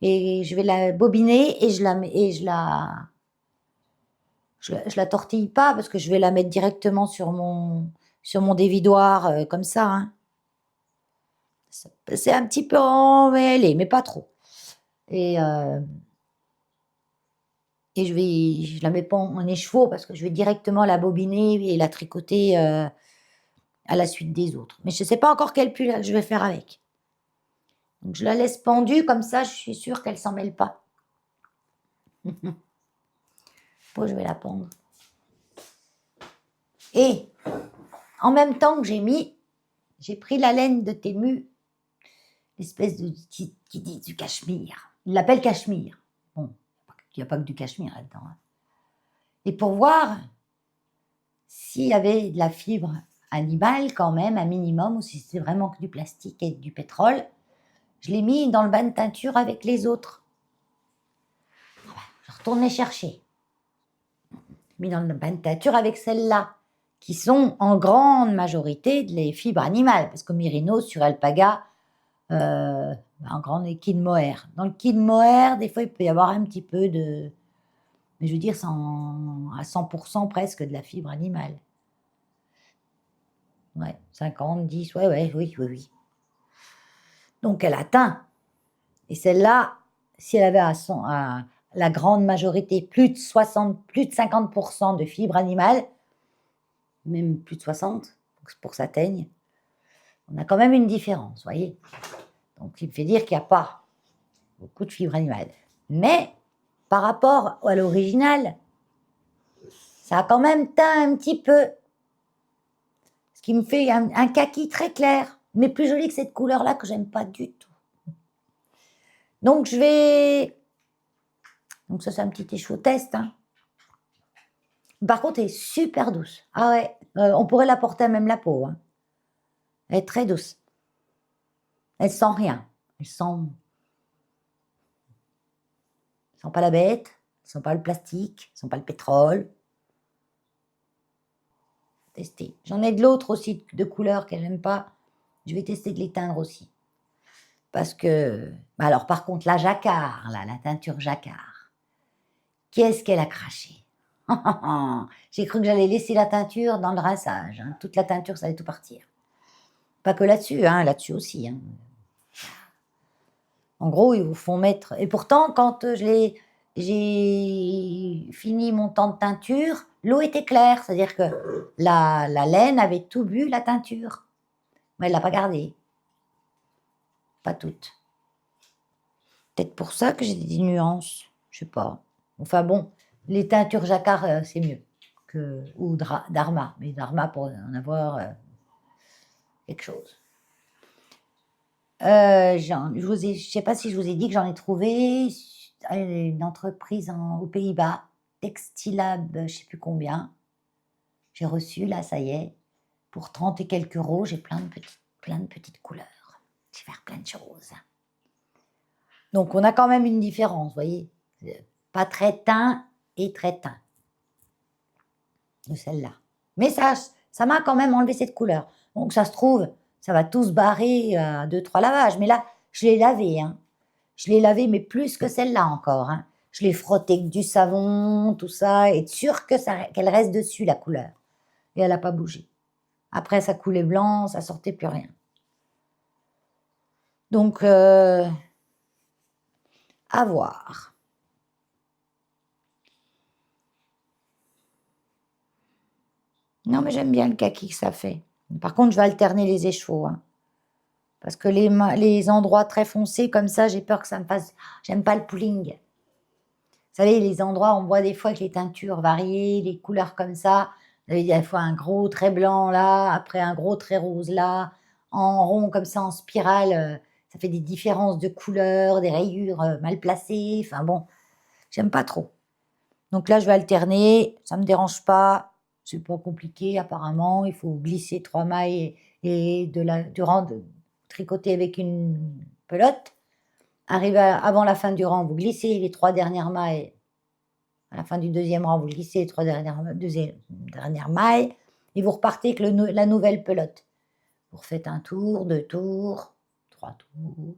Et je vais la bobiner et je la tortille pas parce que je vais la mettre directement sur mon dévidoir comme ça. Hein. C'est un petit peu emmêlé, mais pas trop. Et je la mets pas en écheveau parce que je vais directement la bobiner et la tricoter à la suite des autres. Mais je ne sais pas encore quel pull je vais faire avec. Donc je la laisse pendue comme ça, je suis sûre qu'elle s'en mêle pas. Bon, je vais la pendre. Et en même temps que j'ai pris la laine de Temu, l'espèce de qui dit du cachemire. Il l'appelle cachemire. Bon, il n'y a pas que du cachemire là-dedans. Hein. Et pour voir s'il y avait de la fibre animale quand même, un minimum, ou si c'était vraiment que du plastique et du pétrole, je l'ai mis dans le bain de teinture avec les autres. Je retournais chercher. Mis dans le bain de teinture avec celles-là, qui sont en grande majorité des fibres animales, parce que mérinos sur alpaga, en grande kid mohair. Dans le kid mohair, des fois, il peut y avoir un petit peu de... Mais je veux dire, c'est à 100% presque de la fibre animale. Ouais, 50, 10, oui. Donc, elle atteint. Et celle-là, si elle avait à la grande majorité plus de 50% de fibres animales, même plus de 60 pour que ça teigne, on a quand même une différence, vous voyez. Donc, il me fait dire qu'il n'y a pas beaucoup de fibres animales. Mais, par rapport à l'original, ça a quand même teint un petit peu. Ce qui me fait un kaki très clair, mais plus joli que cette couleur-là que j'aime pas du tout. Donc, je vais... Donc, ça, c'est un petit écheveau test. Hein. Par contre, elle est super douce. Ah ouais, on pourrait la porter à même la peau. Hein. Elle est très douce. Elle sent rien. Elle sent pas la bête, elle sent pas le plastique, elle sent pas le pétrole. Tester. J'en ai de l'autre aussi, de couleurs que j'aime pas. Je vais tester de les teindre aussi. Parce que... Alors, par contre, la jacquard, là, la teinture jacquard, qu'est-ce qu'elle a craché. J'ai cru que j'allais laisser la teinture dans le rinçage. Hein. Toute la teinture, ça allait tout partir. Pas que là-dessus, hein, là-dessus aussi. Hein. En gros, ils vous font mettre... Et pourtant, quand j'ai fini mon temps de teinture, l'eau était claire. C'est-à-dire que la laine avait tout bu la teinture. Mais elle ne l'a pas gardée. Pas toute. Peut-être pour ça que j'ai des nuances. Je sais pas. Enfin bon, les teintures jacquard, c'est mieux. Ou Dharma. Mais Dharma, pour en avoir quelque chose. Je ne sais pas si je vous ai dit que j'en ai trouvé une entreprise aux Pays-Bas, Textilab, je ne sais plus combien. J'ai reçu, là, ça y est, pour 30 et quelques euros, j'ai plein de petites couleurs. Je vais faire plein de choses. Donc, on a quand même une différence, vous voyez. Pas très teint et très teint. De celle-là. Mais ça m'a quand même enlevé cette couleur. Donc, ça se trouve, ça va tous barrer à 2-3 lavages. Mais là, je l'ai lavé. Hein. Je l'ai lavé, mais plus que celle-là encore. Hein. Je l'ai frotté avec du savon, tout ça, et être sûr qu'elle reste dessus, la couleur. Et elle n'a pas bougé. Après, ça coulait blanc, ça sortait plus rien. Donc, à voir. Non, mais j'aime bien le kaki que ça fait. Par contre, je vais alterner les échevaux, hein. Parce que les endroits très foncés comme ça, j'ai peur que ça me fasse... J'aime pas le pooling. Vous savez, les endroits, on voit des fois que les teintures variées, les couleurs comme ça. Vous avez des fois un gros très blanc là, après un gros très rose là, en rond comme ça, en spirale. Ça fait des différences de couleurs, des rayures mal placées. Enfin bon, j'aime pas trop. Donc là, je vais alterner. Ça me dérange pas. C'est pas compliqué apparemment. Il faut glisser 3 mailles et du rang de tricoter avec une pelote. Arrivé avant la fin du rang, vous glissez les 3 dernières mailles. À la fin du deuxième rang, vous glissez les 3 dernières mailles et vous repartez avec la nouvelle pelote. Vous refaites un tour, 2 tours, 3 tours.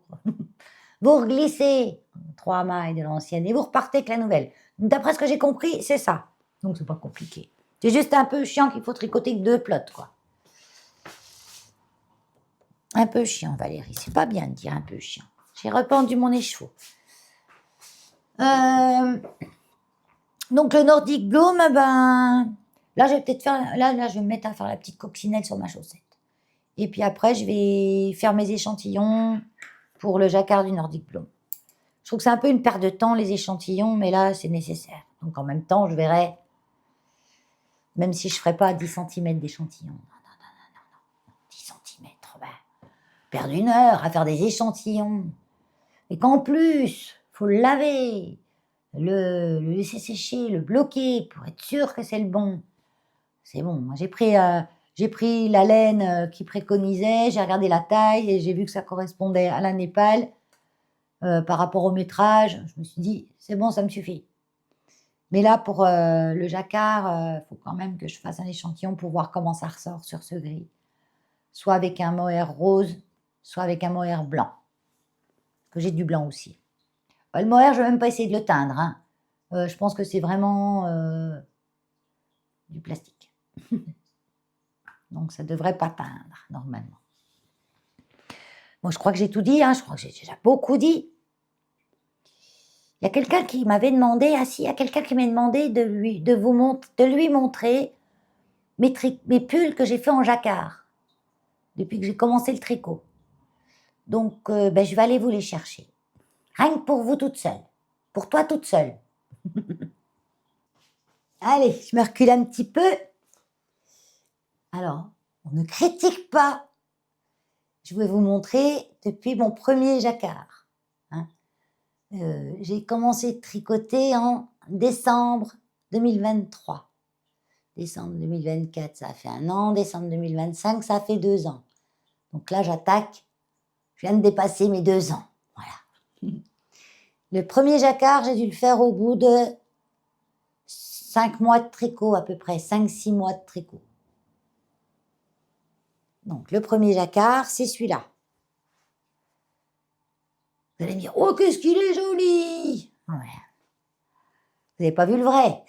Vous reglissez 3 mailles de l'ancienne et vous repartez avec la nouvelle. D'après ce que j'ai compris, c'est ça. Donc c'est pas compliqué. C'est juste un peu chiant qu'il faut tricoter que 2 pelotes, quoi. Un peu chiant, Valérie. C'est pas bien de dire un peu chiant. J'ai rependu mon écheveau. Donc le Nordic Bloom, ben là je vais peut-être faire, là je vais me mettre à faire la petite coccinelle sur ma chaussette. Et puis après je vais faire mes échantillons pour le jacquard du Nordic Bloom. Je trouve que c'est un peu une perte de temps les échantillons, mais là c'est nécessaire. Donc en même temps je verrai, même si je ne ferai pas 10 cm d'échantillons. Non. 10 cm, ben, perdre 1 heure à faire des échantillons. Et qu'en plus, faut le laver, le laisser sécher, le bloquer pour être sûr que c'est le bon. C'est bon. J'ai pris la laine qui préconisait, j'ai regardé la taille et j'ai vu que ça correspondait à la Népal par rapport au métrage. Je me suis dit, c'est bon, ça me suffit. Mais là, pour le jacquard, faut quand même que je fasse un échantillon pour voir comment ça ressort sur ce gris. Soit avec un mohair rose, soit avec un mohair blanc. Que j'ai du blanc aussi. Le mohair, je ne vais même pas essayer de le teindre, hein. Je pense que c'est vraiment du plastique. Donc ça ne devrait pas teindre, normalement. Bon, je crois que j'ai tout dit, hein. Je crois que j'ai déjà beaucoup dit. Il y a quelqu'un qui m'avait demandé, il y a quelqu'un qui m'a demandé de lui montrer mes pulls que j'ai fait en jacquard, depuis que j'ai commencé le tricot. Donc, je vais aller vous les chercher. Rien que pour vous toute seule. Pour toi toute seule. Allez, je me recule un petit peu. Alors, on ne critique pas. Je vais vous montrer depuis mon premier jacquard. Hein. J'ai commencé de tricoter en décembre 2023. Décembre 2024, ça a fait 1 an. Décembre 2025, ça a fait 2 ans. Donc là, j'attaque. Je viens de dépasser mes 2 ans. Voilà. Le premier jacquard, j'ai dû le faire au bout de 5 mois de tricot à peu près, 5-6 mois de tricot. Donc le premier jacquard, c'est celui-là. Vous allez me dire, oh qu'est-ce qu'il est joli! Ouais. Vous n'avez pas vu le vrai.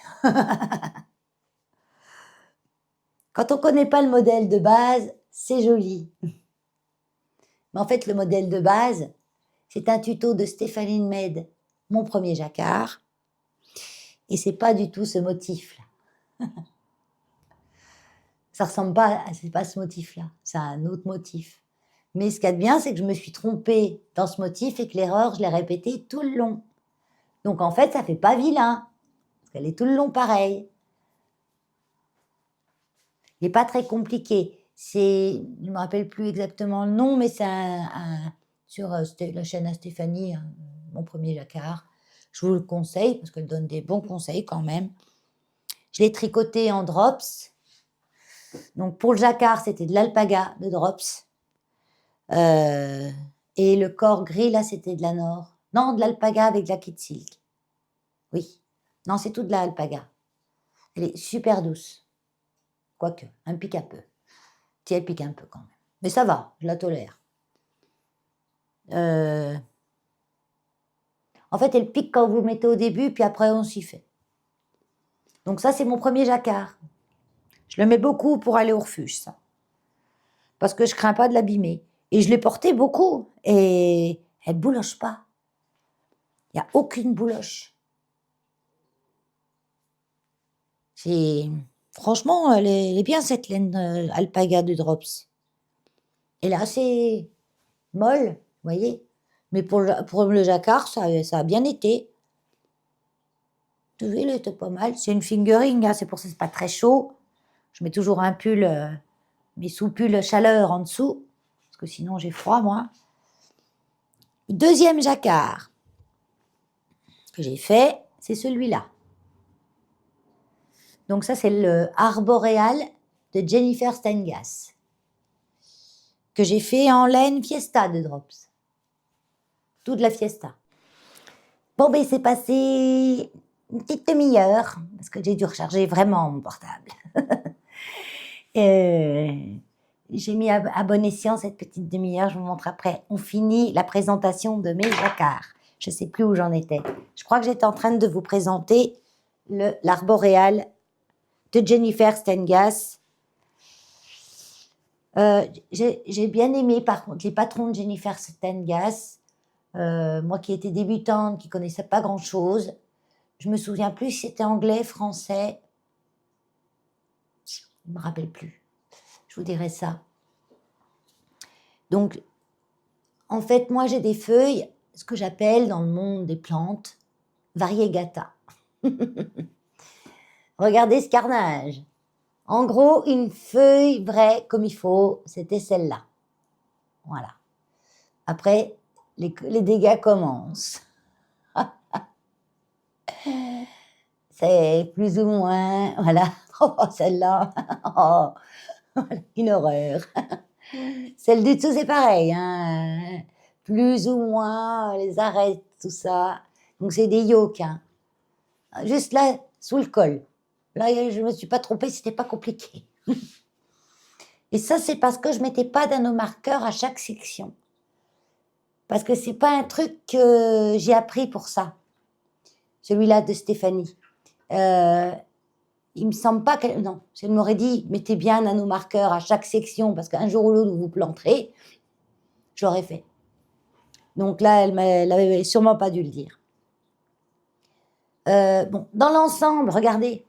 Quand on ne connaît pas le modèle de base, c'est joli. Mais en fait, le modèle de base, c'est un tuto de Stéphanie Med, mon premier jacquard. Et c'est pas du tout ce motif-là. Ça ressemble pas, c'est pas ce motif-là, c'est un autre motif. Mais ce qu'il y a de bien, c'est que je me suis trompée dans ce motif et que l'erreur, je l'ai répétée tout le long. Donc en fait, ça fait pas vilain, parce qu'elle est tout le long pareil. Il n'est pas très compliqué. Je ne me rappelle plus exactement le nom, mais c'est sur la chaîne à Stéphanie, hein, mon premier jacquard. Je vous le conseille, parce qu'elle donne des bons conseils quand même. Je l'ai tricoté en drops. Donc pour le jacquard, c'était de l'alpaga de drops. Et le corps gris, là, c'était de la Nord. Non, de l'alpaga avec de la kit silk. Oui. Non, c'est tout de l'alpaga. Elle est super douce. Quoique, elle pique un peu. Si, elle pique un peu quand même. Mais ça va, je la tolère. En fait, elle pique quand vous mettez au début, puis après, on s'y fait. Donc ça, c'est mon premier jacquard. Je le mets beaucoup pour aller au refuge, ça. parce que je crains pas de l'abîmer. Et je l'ai portée beaucoup, et elle bouloche pas. Il n'y a aucune bouloche. Franchement, elle est bien cette laine alpaga de Drops. Elle est assez molle, vous voyez. Mais pour le jacquard, ça a bien été. Elle était pas mal. C'est une fingering, hein, c'est pour ça que c'est pas très chaud. Je mets toujours un pull, mes sous-pulls chaleur en dessous, parce que sinon j'ai froid, moi. Deuxième jacquard que j'ai fait, c'est celui-là. Donc ça, c'est le Arboreal de Jennifer Stengas, que j'ai fait en laine Fiesta de Drops. Toute la Fiesta. Bon, ben, c'est passé une petite demi-heure, parce que j'ai dû recharger vraiment mon portable. J'ai mis à bon escient cette petite demi-heure, je vous montre après. On finit la présentation de mes jacquards. Je ne sais plus où j'en étais. Je crois que j'étais en train de vous présenter l'Arboreal de Jennifer Stengas. J'ai bien aimé, par contre, les patrons de Jennifer Stengas. Moi qui étais débutante, qui connaissais pas grand-chose. Je me souviens plus si c'était anglais, français. Je ne me rappelle plus. Je vous dirai ça. Donc, en fait, moi, j'ai des feuilles, ce que j'appelle dans le monde des plantes, variegata. Regardez ce carnage. En gros, une feuille vraie comme il faut, c'était celle-là. Voilà. Après, les dégâts commencent. C'est plus ou moins, voilà. Oh, celle-là, oh, une horreur. Celle du dessous, c'est pareil, hein. Plus ou moins, les arêtes, tout ça. Donc, c'est des yolks, hein. Juste là, sous le col. Là, je ne me suis pas trompée, c'était pas compliqué. Et ça, c'est parce que je ne mettais pas d'anomarqueur à chaque section. Parce que c'est pas un truc que j'ai appris pour ça. Celui-là de Stéphanie. Il me semble pas qu'elle... Non, si elle m'aurait dit, mettez bien un nanomarqueur à chaque section, parce qu'un jour ou l'autre, vous vous planterez, j'aurais fait. Donc là, elle n'avait sûrement pas dû le dire. Bon, dans l'ensemble, regardez.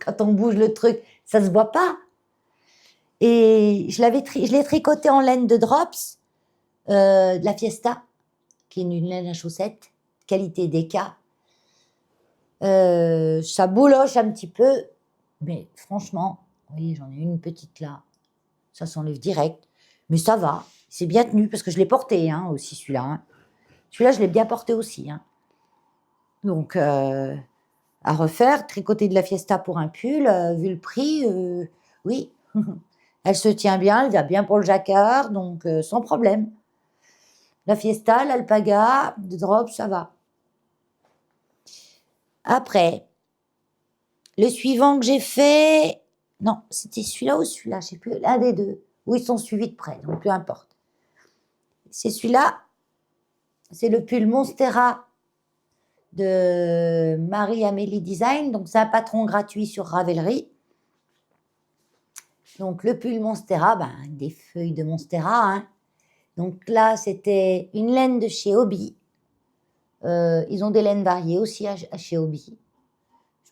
Quand on bouge le truc, ça se voit pas. Et je l'ai tricoté en laine de Drops, de la Fiesta, qui est une laine à chaussettes, qualité DK. Ça bouloche un petit peu, mais franchement, vous voyez, j'en ai une petite là, ça s'enlève direct, mais ça va, c'est bien tenu, parce que je l'ai porté hein, aussi celui-là. Hein. Celui-là, je l'ai bien porté aussi. Hein. Donc, à refaire, tricoter de la Fiesta pour un pull, vu le prix, oui. Elle se tient bien, elle va bien pour le jacquard, donc sans problème. La Fiesta, l'alpaga, de Drops, ça va. Après, le suivant que j'ai fait... Non, c'était celui-là ou celui-là, je ne sais plus, l'un des deux. Où ils sont suivis de près, donc peu importe. C'est celui-là, c'est le pull Monstera de Marie-Amélie Design, donc c'est un patron gratuit sur Ravelry. Donc le pull Monstera, ben, des feuilles de Monstera. Hein. Donc là, c'était une laine de chez Hobby. Ils ont des laines variées aussi chez Hobby.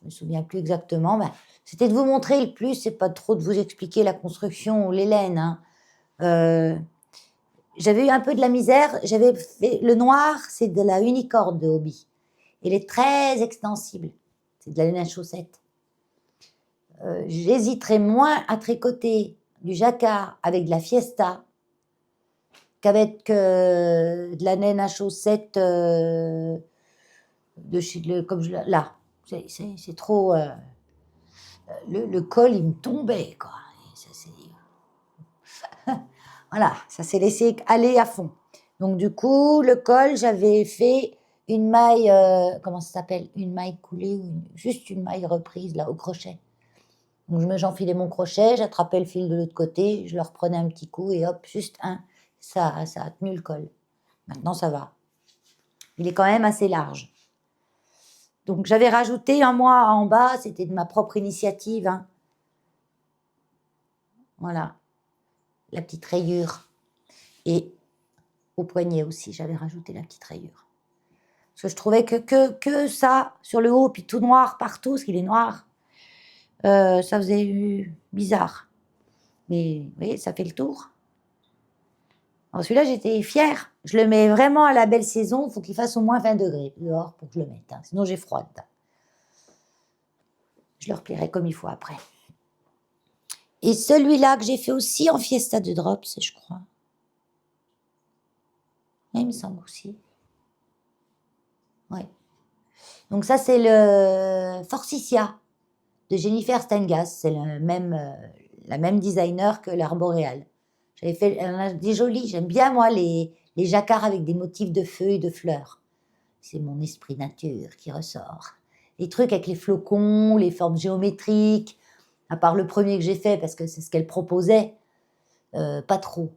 Je me souviens plus exactement. Ben, c'était de vous montrer le plus, c'est pas trop de vous expliquer la construction ou les laines. Hein. J'avais eu un peu de la misère. J'avais fait le noir, c'est de la Unicord de Hobby. Il est très extensible. C'est de la laine à chaussettes. J'hésiterais moins à tricoter du jacquard avec de la Fiesta qu'avec de la laine à chaussettes comme là. C'est trop... le col, il me tombait, quoi. Voilà, ça s'est laissé aller à fond. Donc, du coup, le col, j'avais fait une maille... comment ça s'appelle? Une maille coulée ou juste une maille reprise, là, au crochet. Donc, j'enfilais mon crochet, j'attrapais le fil de l'autre côté, je le reprenais un petit coup et hop, juste un. Ça a tenu le col. Maintenant, ça va. Il est quand même assez large. Donc, j'avais rajouté un mois en bas, c'était de ma propre initiative. Hein. Voilà, la petite rayure. Et au poignet aussi, j'avais rajouté la petite rayure. Parce que je trouvais que ça, sur le haut, puis tout noir partout, parce qu'il est noir, ça faisait bizarre. Mais vous voyez, ça fait le tour. Alors celui-là, j'étais fière. Je le mets vraiment à la belle saison. Il faut qu'il fasse au moins 20 degrés dehors pour que je le mette. Hein. Sinon, j'ai froid dedans. Je le replierai comme il faut après. Et celui-là que j'ai fait aussi en Fiesta de Drops, je crois. Oui, il me semble aussi. Oui. Donc ça, c'est le Forsythia de Jennifer Stengas. C'est la même designer que l'Arboréal. J'avais fait des jolis. J'aime bien, moi, les jacquards avec des motifs de feu et de fleurs. C'est mon esprit nature qui ressort. Les trucs avec les flocons, les formes géométriques, à part le premier que j'ai fait, parce que c'est ce qu'elle proposait, pas trop.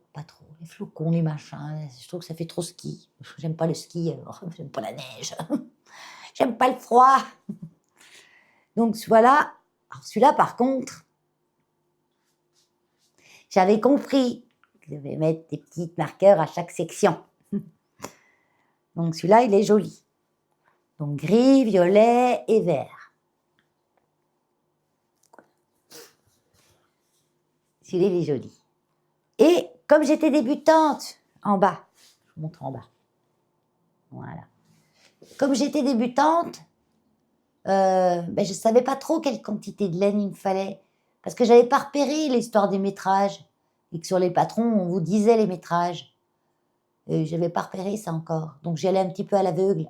Les flocons, les machins, je trouve que ça fait trop ski. J'aime pas le ski, alors j'aime pas la neige. J'aime pas le froid. Donc voilà. Alors celui-là, par contre, j'avais compris que je devais mettre des petits marqueurs à chaque section. Donc celui-là, il est joli. Donc gris, violet et vert. Celui-là, il est joli. Et comme j'étais débutante, en bas, je vous montre en bas. Voilà. Comme j'étais débutante, je ne savais pas trop quelle quantité de laine il me fallait. Parce que je n'avais pas repéré l'histoire des métrages. Et que sur les patrons, on vous disait les métrages. Je n'avais pas repéré ça encore. Donc j'y allais un petit peu à l'aveugle.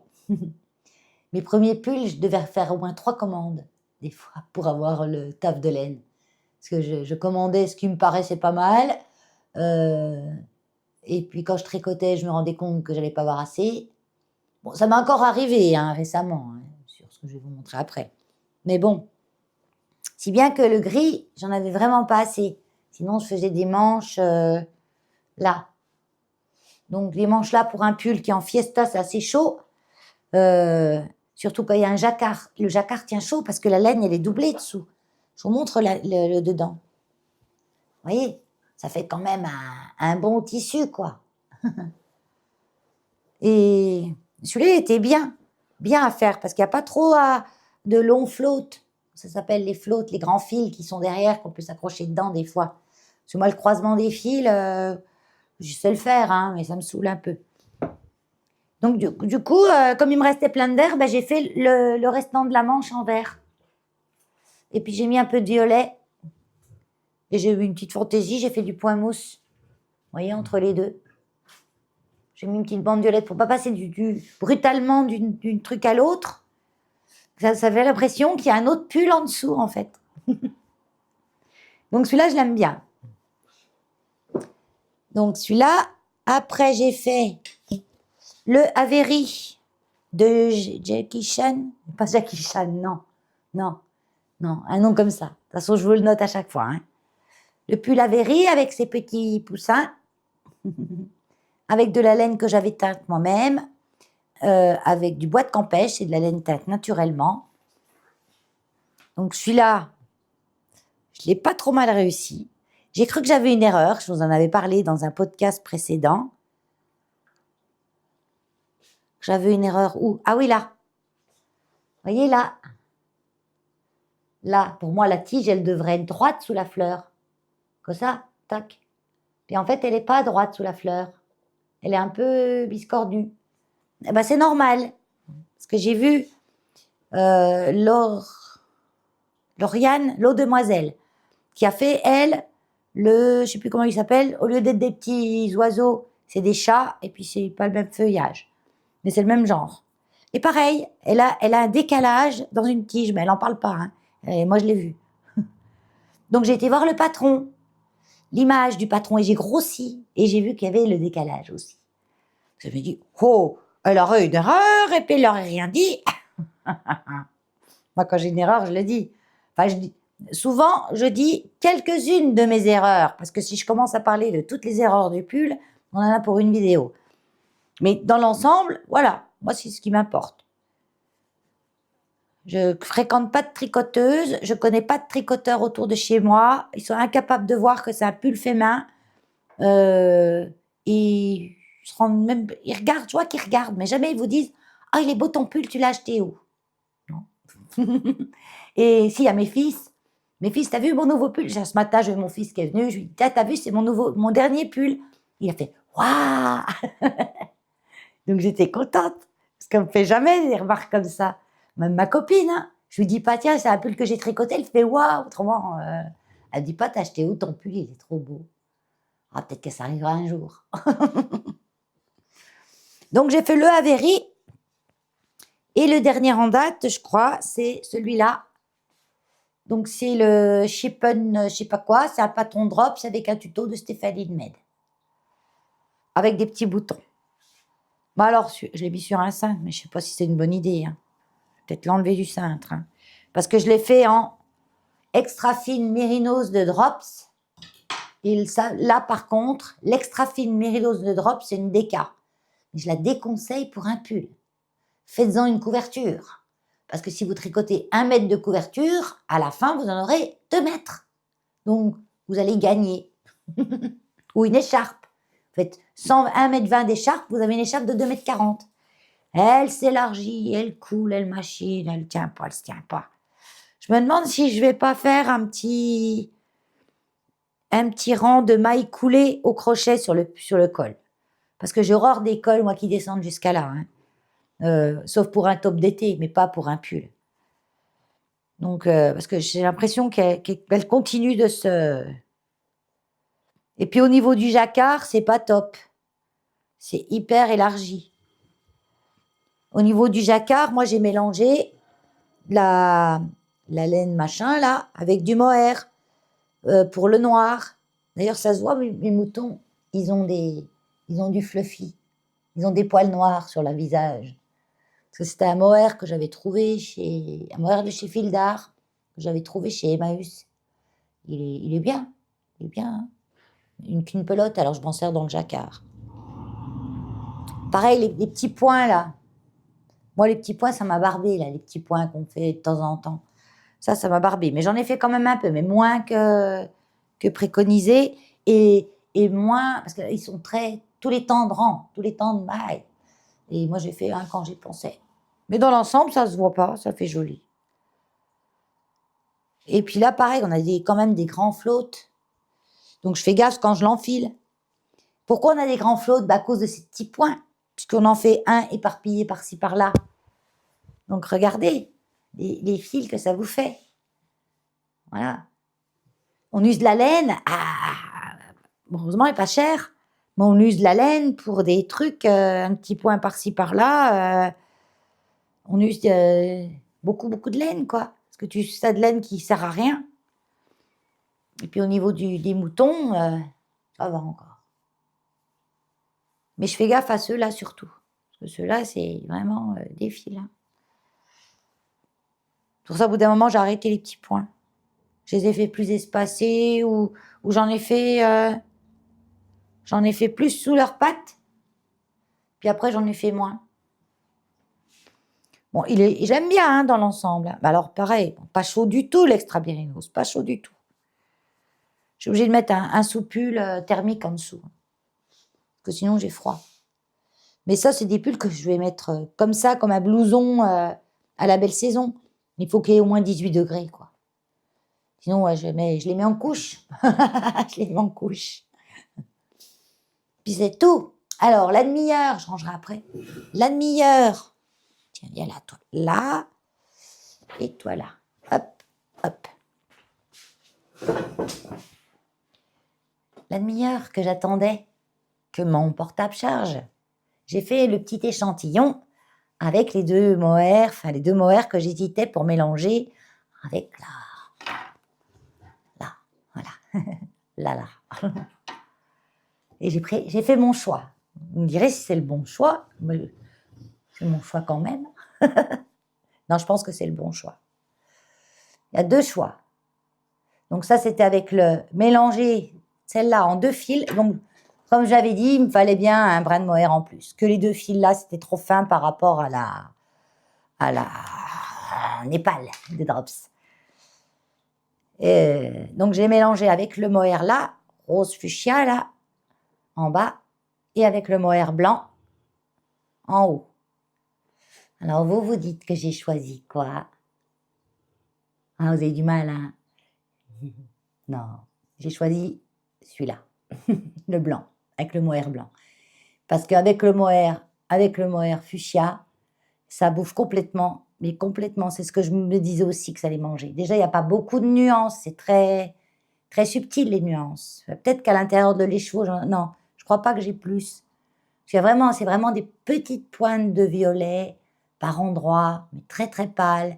Mes premiers pulls, je devais faire au moins 3 commandes, des fois, pour avoir le taf de laine. Parce que je commandais ce qui me paraissait pas mal. Et puis quand je tricotais, je me rendais compte que j'allais pas avoir assez. Bon, ça m'a encore arrivé récemment, sur ce que je vais vous montrer après. Mais bon, si bien que le gris, j'en avais vraiment pas assez. Sinon, je faisais des manches là. Donc les manches là pour un pull qui est en fiesta, c'est assez chaud. Surtout quand il y a un jacquard. Le jacquard tient chaud parce que la laine, elle est doublée dessous. Je vous montre le dedans. Vous voyez, ça fait quand même un bon tissu, quoi. Et celui-là était bien à faire, parce qu'il n'y a pas trop de longs flottes. Ça s'appelle les flottes, les grands fils qui sont derrière, qu'on peut s'accrocher dedans des fois. Parce que moi, le croisement des fils, je sais le faire, mais ça me saoule un peu. Donc du coup, comme il me restait plein d'air, j'ai fait le restant de la manche en vert. Et puis j'ai mis un peu de violet. Et j'ai eu une petite fantaisie, j'ai fait du point mousse. Vous voyez, entre les deux. J'ai mis une petite bande violette pour pas passer brutalement d'une truc à l'autre. Ça fait l'impression qu'il y a un autre pull en dessous, en fait. Donc celui-là, je l'aime bien. Donc celui-là, après j'ai fait le Avery de Jackie Chan. Pas Jackie Chan, non, un nom comme ça. De toute façon, je vous le note à chaque fois. Le pull Avery avec ses petits poussins, avec de la laine que j'avais teinte moi-même, avec du bois de campèche, c'est de la laine teinte naturellement. Donc celui-là, je l'ai pas trop mal réussi. J'ai cru que j'avais une erreur, je vous en avais parlé dans un podcast précédent. J'avais une erreur où? Ah oui, là. Vous voyez, là. Là, pour moi, la tige, elle devrait être droite sous la fleur. Comme ça, tac. Puis en fait, elle n'est pas droite sous la fleur. Elle est un peu biscornue. Eh ben, c'est normal. Parce que j'ai vu Lauriane, l'eau demoiselle, qui a fait, elle, je sais plus comment il s'appelle, au lieu d'être des petits oiseaux, c'est des chats, et puis c'est pas le même feuillage. Mais c'est le même genre. Et pareil, elle a un décalage dans une tige, mais elle n'en parle pas. Et moi, je l'ai vu. Donc, j'ai été voir le patron, l'image du patron, et j'ai grossi, et j'ai vu qu'il y avait le décalage aussi. Je me dit, oh, elle aurait une erreur, et puis elle n'aurait rien dit. Moi, quand j'ai une erreur, je le dis. Enfin, souvent, je dis quelques-unes de mes erreurs, parce que si je commence à parler de toutes les erreurs du pull, on en a pour une vidéo. Mais dans l'ensemble, voilà, moi, c'est ce qui m'importe. Je fréquente pas de tricoteuse, je connais pas de tricoteur autour de chez moi. Ils sont incapables de voir que c'est un pull fait main. Ils se rendent même, ils regardent, je vois qu'ils regardent, mais jamais ils vous disent « Ah, il est beau ton pull, tu l'as acheté où ?» Non. Et si, à mes fils, t'as vu mon nouveau pull? Ce matin, j'ai mon fils qui est venu, je lui dis « T'as vu, c'est mon dernier pull. » Il a fait « Waouh !» Donc j'étais contente, parce qu'on ne me fait jamais des remarques comme ça. Même ma copine, hein, je lui dis pas « Tiens, c'est un pull que j'ai tricoté. » Elle fait « Waouh !» Autrement, elle dit pas « T'as acheté où ton pull? Il est trop beau. » Ah, peut-être que ça arrivera un jour. Donc j'ai fait le Avery. Et le dernier en date, je crois, c'est celui-là. Donc c'est le Shippen, je sais pas quoi, c'est un patron drops avec un tuto de Stéphanie Lmed. Avec des petits boutons. Bah alors, je l'ai mis sur un cintre, mais je sais pas si c'est une bonne idée. Hein. Peut-être l'enlever du cintre. Hein. Parce que je l'ai fait en extra fine mérinos de drops. Et là, par contre, l'extra fine mérinos de drops, c'est une déca. Mais je la déconseille pour un pull. Faites-en une couverture. Parce que si vous tricotez 1 mètre de couverture, à la fin, vous en aurez 2 mètres. Donc, vous allez gagner. Ou une écharpe. Faites 1 mètre 20 d'écharpe, vous avez une écharpe de 2 mètres 40. Elle s'élargit, elle coule, elle machine, elle tient pas, elle se tient pas. Je me demande si je vais pas faire un petit rang de mailles coulées au crochet sur le col. Parce que j'ai horreur des cols, moi, qui descendent jusqu'à là. Hein. Sauf pour un top d'été, mais pas pour un pull. Donc, parce que j'ai l'impression qu'elle continue de se... Et puis au niveau du jacquard, c'est pas top. C'est hyper élargi. Au niveau du jacquard, moi j'ai mélangé la laine machin là avec du mohair pour le noir. D'ailleurs, ça se voit, mes moutons, ils ont du fluffy. Ils ont des poils noirs sur le visage. Parce que c'était un mohair que j'avais trouvé un mohair de chez Fildar, que j'avais trouvé chez Emmaüs. Il est bien. Il est bien. Hein. Une pelote, alors je m'en sers dans le jacquard. Pareil, les petits points là. Moi, les petits points, ça m'a barbé, là, les petits points qu'on fait de temps en temps. Ça m'a barbé. Mais j'en ai fait quand même un peu, mais moins que préconisé. Et moins, parce qu'ils sont tous les temps de rang, tous les temps de maille. Et moi, j'ai fait un quand j'y pensais. Mais dans l'ensemble, ça se voit pas, ça fait joli. Et puis là, pareil, on a quand même des grands flottes. Donc, je fais gaffe quand je l'enfile. Pourquoi on a des grands flottes? À cause de ces petits points. Puisqu'on en fait un éparpillé par-ci, par-là. Donc, regardez les fils que ça vous fait. Voilà. On use de la laine. Heureusement, elle n'est pas chère. Mais on use de la laine pour des trucs, un petit point par-ci, par-là. On use beaucoup, beaucoup de laine, quoi. Parce que tu uses ça de laine qui ne sert à rien. Et puis, au niveau des moutons, ça va encore. Mais je fais gaffe à ceux-là surtout. Parce que ceux-là, c'est vraiment des fils. Hein. Pour ça, au bout d'un moment, j'ai arrêté les petits points. Je les ai fait plus espacés ou j'en ai fait plus sous leurs pattes. Puis après, j'en ai fait moins. Bon, j'aime bien hein, dans l'ensemble. Alors, pareil, pas chaud du tout l'extra bérinos, pas chaud du tout. Je suis obligée de mettre un sous-pull thermique en dessous. Parce que sinon, j'ai froid. Mais ça, c'est des pulls que je vais mettre comme ça, comme un blouson à la belle saison. Il faut qu'il y ait au moins 18 degrés, quoi. Sinon, ouais, je les mets en couche. Je les mets en couche. Puis c'est tout. Alors, la demi-heure, je rangerai après. La demi-heure. Tiens, viens là, toi. Là. Et toi là. Hop, hop. La demi-heure que j'attendais que mon portable charge. J'ai fait le petit échantillon avec les deux mohair que j'hésitais pour mélanger avec là, voilà, là. Et j'ai fait mon choix. Vous me direz si c'est le bon choix, mais c'est mon choix quand même. Non, je pense que c'est le bon choix. Il y a 2 choix. Donc ça, c'était avec le mélanger celle-là en 2 fils. Donc, comme j'avais dit, il me fallait bien un brin de mohair en plus. Que les 2 fils là, c'était trop fin par rapport à la en Népal, des drops. Donc j'ai mélangé avec le mohair là, rose fuchsia là, en bas, et avec le mohair blanc en haut. Alors vous, vous dites que j'ai choisi quoi? Ah, vous avez du mal, hein? Non, j'ai choisi celui-là, le blanc, avec le mohair blanc. Parce qu'avec le mohair fuchsia, ça bouffe complètement, mais complètement. C'est ce que je me disais aussi que ça allait manger. Déjà, il n'y a pas beaucoup de nuances, c'est très, très subtil les nuances. Peut-être qu'à l'intérieur de l'écheveau, non, je crois pas que j'ai plus. C'est vraiment des petites pointes de violet par endroits, mais très très pâles.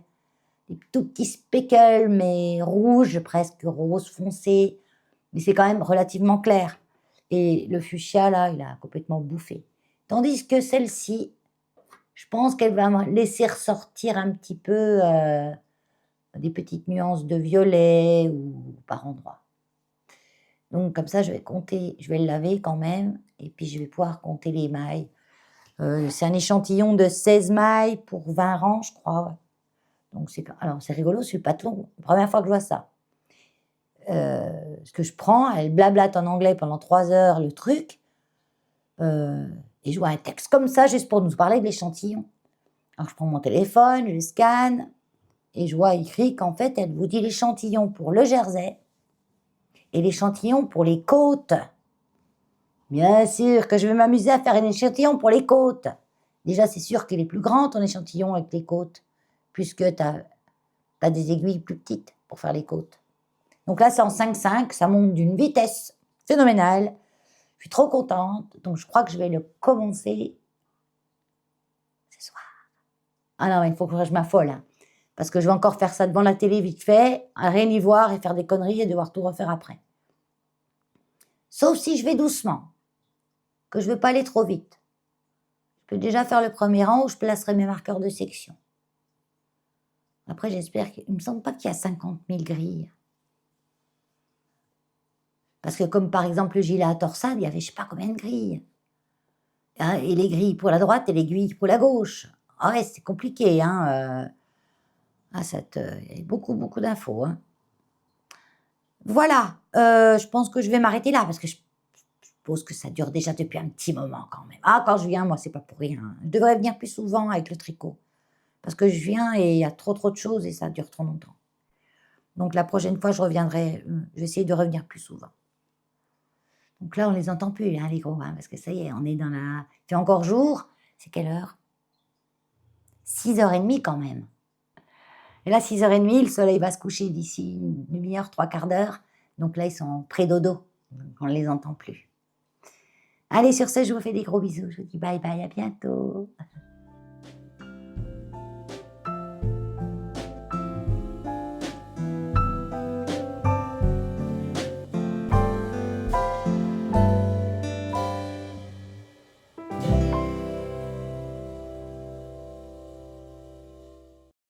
Des tout petits speckles, mais rouges, presque rose foncé. Mais c'est quand même relativement clair. Et le fuchsia, là, il a complètement bouffé. Tandis que celle-ci, je pense qu'elle va me laisser ressortir un petit peu des petites nuances de violet ou par endroits. Donc comme ça, je vais compter, je vais le laver quand même, et puis je vais pouvoir compter les mailles. C'est un échantillon de 16 mailles pour 20 rangs, je crois. Ouais. Donc c'est rigolo, c'est pas long. Première fois que je vois ça. Ce que je prends, elle blablate en anglais pendant 3 heures le truc, et je vois un texte comme ça juste pour nous parler de l'échantillon. Alors je prends mon téléphone, je scanne, et je vois écrit qu'en fait, elle vous dit l'échantillon pour le Jersey et l'échantillon pour les côtes. Bien sûr que je vais m'amuser à faire un échantillon pour les côtes. Déjà, c'est sûr qu'il est plus grand, ton échantillon avec les côtes, puisque tu as des aiguilles plus petites pour faire les côtes. Donc là, c'est en 5,5, ça monte d'une vitesse phénoménale. Je suis trop contente, donc je crois que je vais le commencer ce soir. Ah non, il faut que je m'affole, hein, parce que je vais encore faire ça devant la télé vite fait, rien y voir et faire des conneries et devoir tout refaire après. Sauf si je vais doucement, que je ne veux pas aller trop vite. Je peux déjà faire le premier rang où je placerai mes marqueurs de section. Après, j'espère qu'il ne me semble pas qu'il y a 50 000 grilles. Parce que comme par exemple le gilet à torsade, il y avait je ne sais pas combien de grilles. Et les grilles pour la droite et les grilles pour la gauche. Ah ouais, c'est compliqué, hein. Il y a beaucoup, beaucoup d'infos, hein. Voilà, je pense que je vais m'arrêter là, parce que je suppose que ça dure déjà depuis un petit moment quand même. Ah, quand je viens, moi, c'est pas pour rien. Je devrais venir plus souvent avec le tricot. Parce que je viens et il y a trop de choses et ça dure trop longtemps. Donc la prochaine fois, je reviendrai, je vais essayer de revenir plus souvent. Donc là, on les entend plus, hein, les gros, hein, parce que ça y est, on est dans la... Il fait encore jour. C'est quelle heure? 6h30 quand même. Et là, 6h30, le soleil va se coucher d'ici une demi-heure, 3/4 d'heure. Donc là, ils sont pré-dodo. Donc on ne les entend plus. Allez, sur ce, je vous fais des gros bisous. Je vous dis bye bye, à bientôt.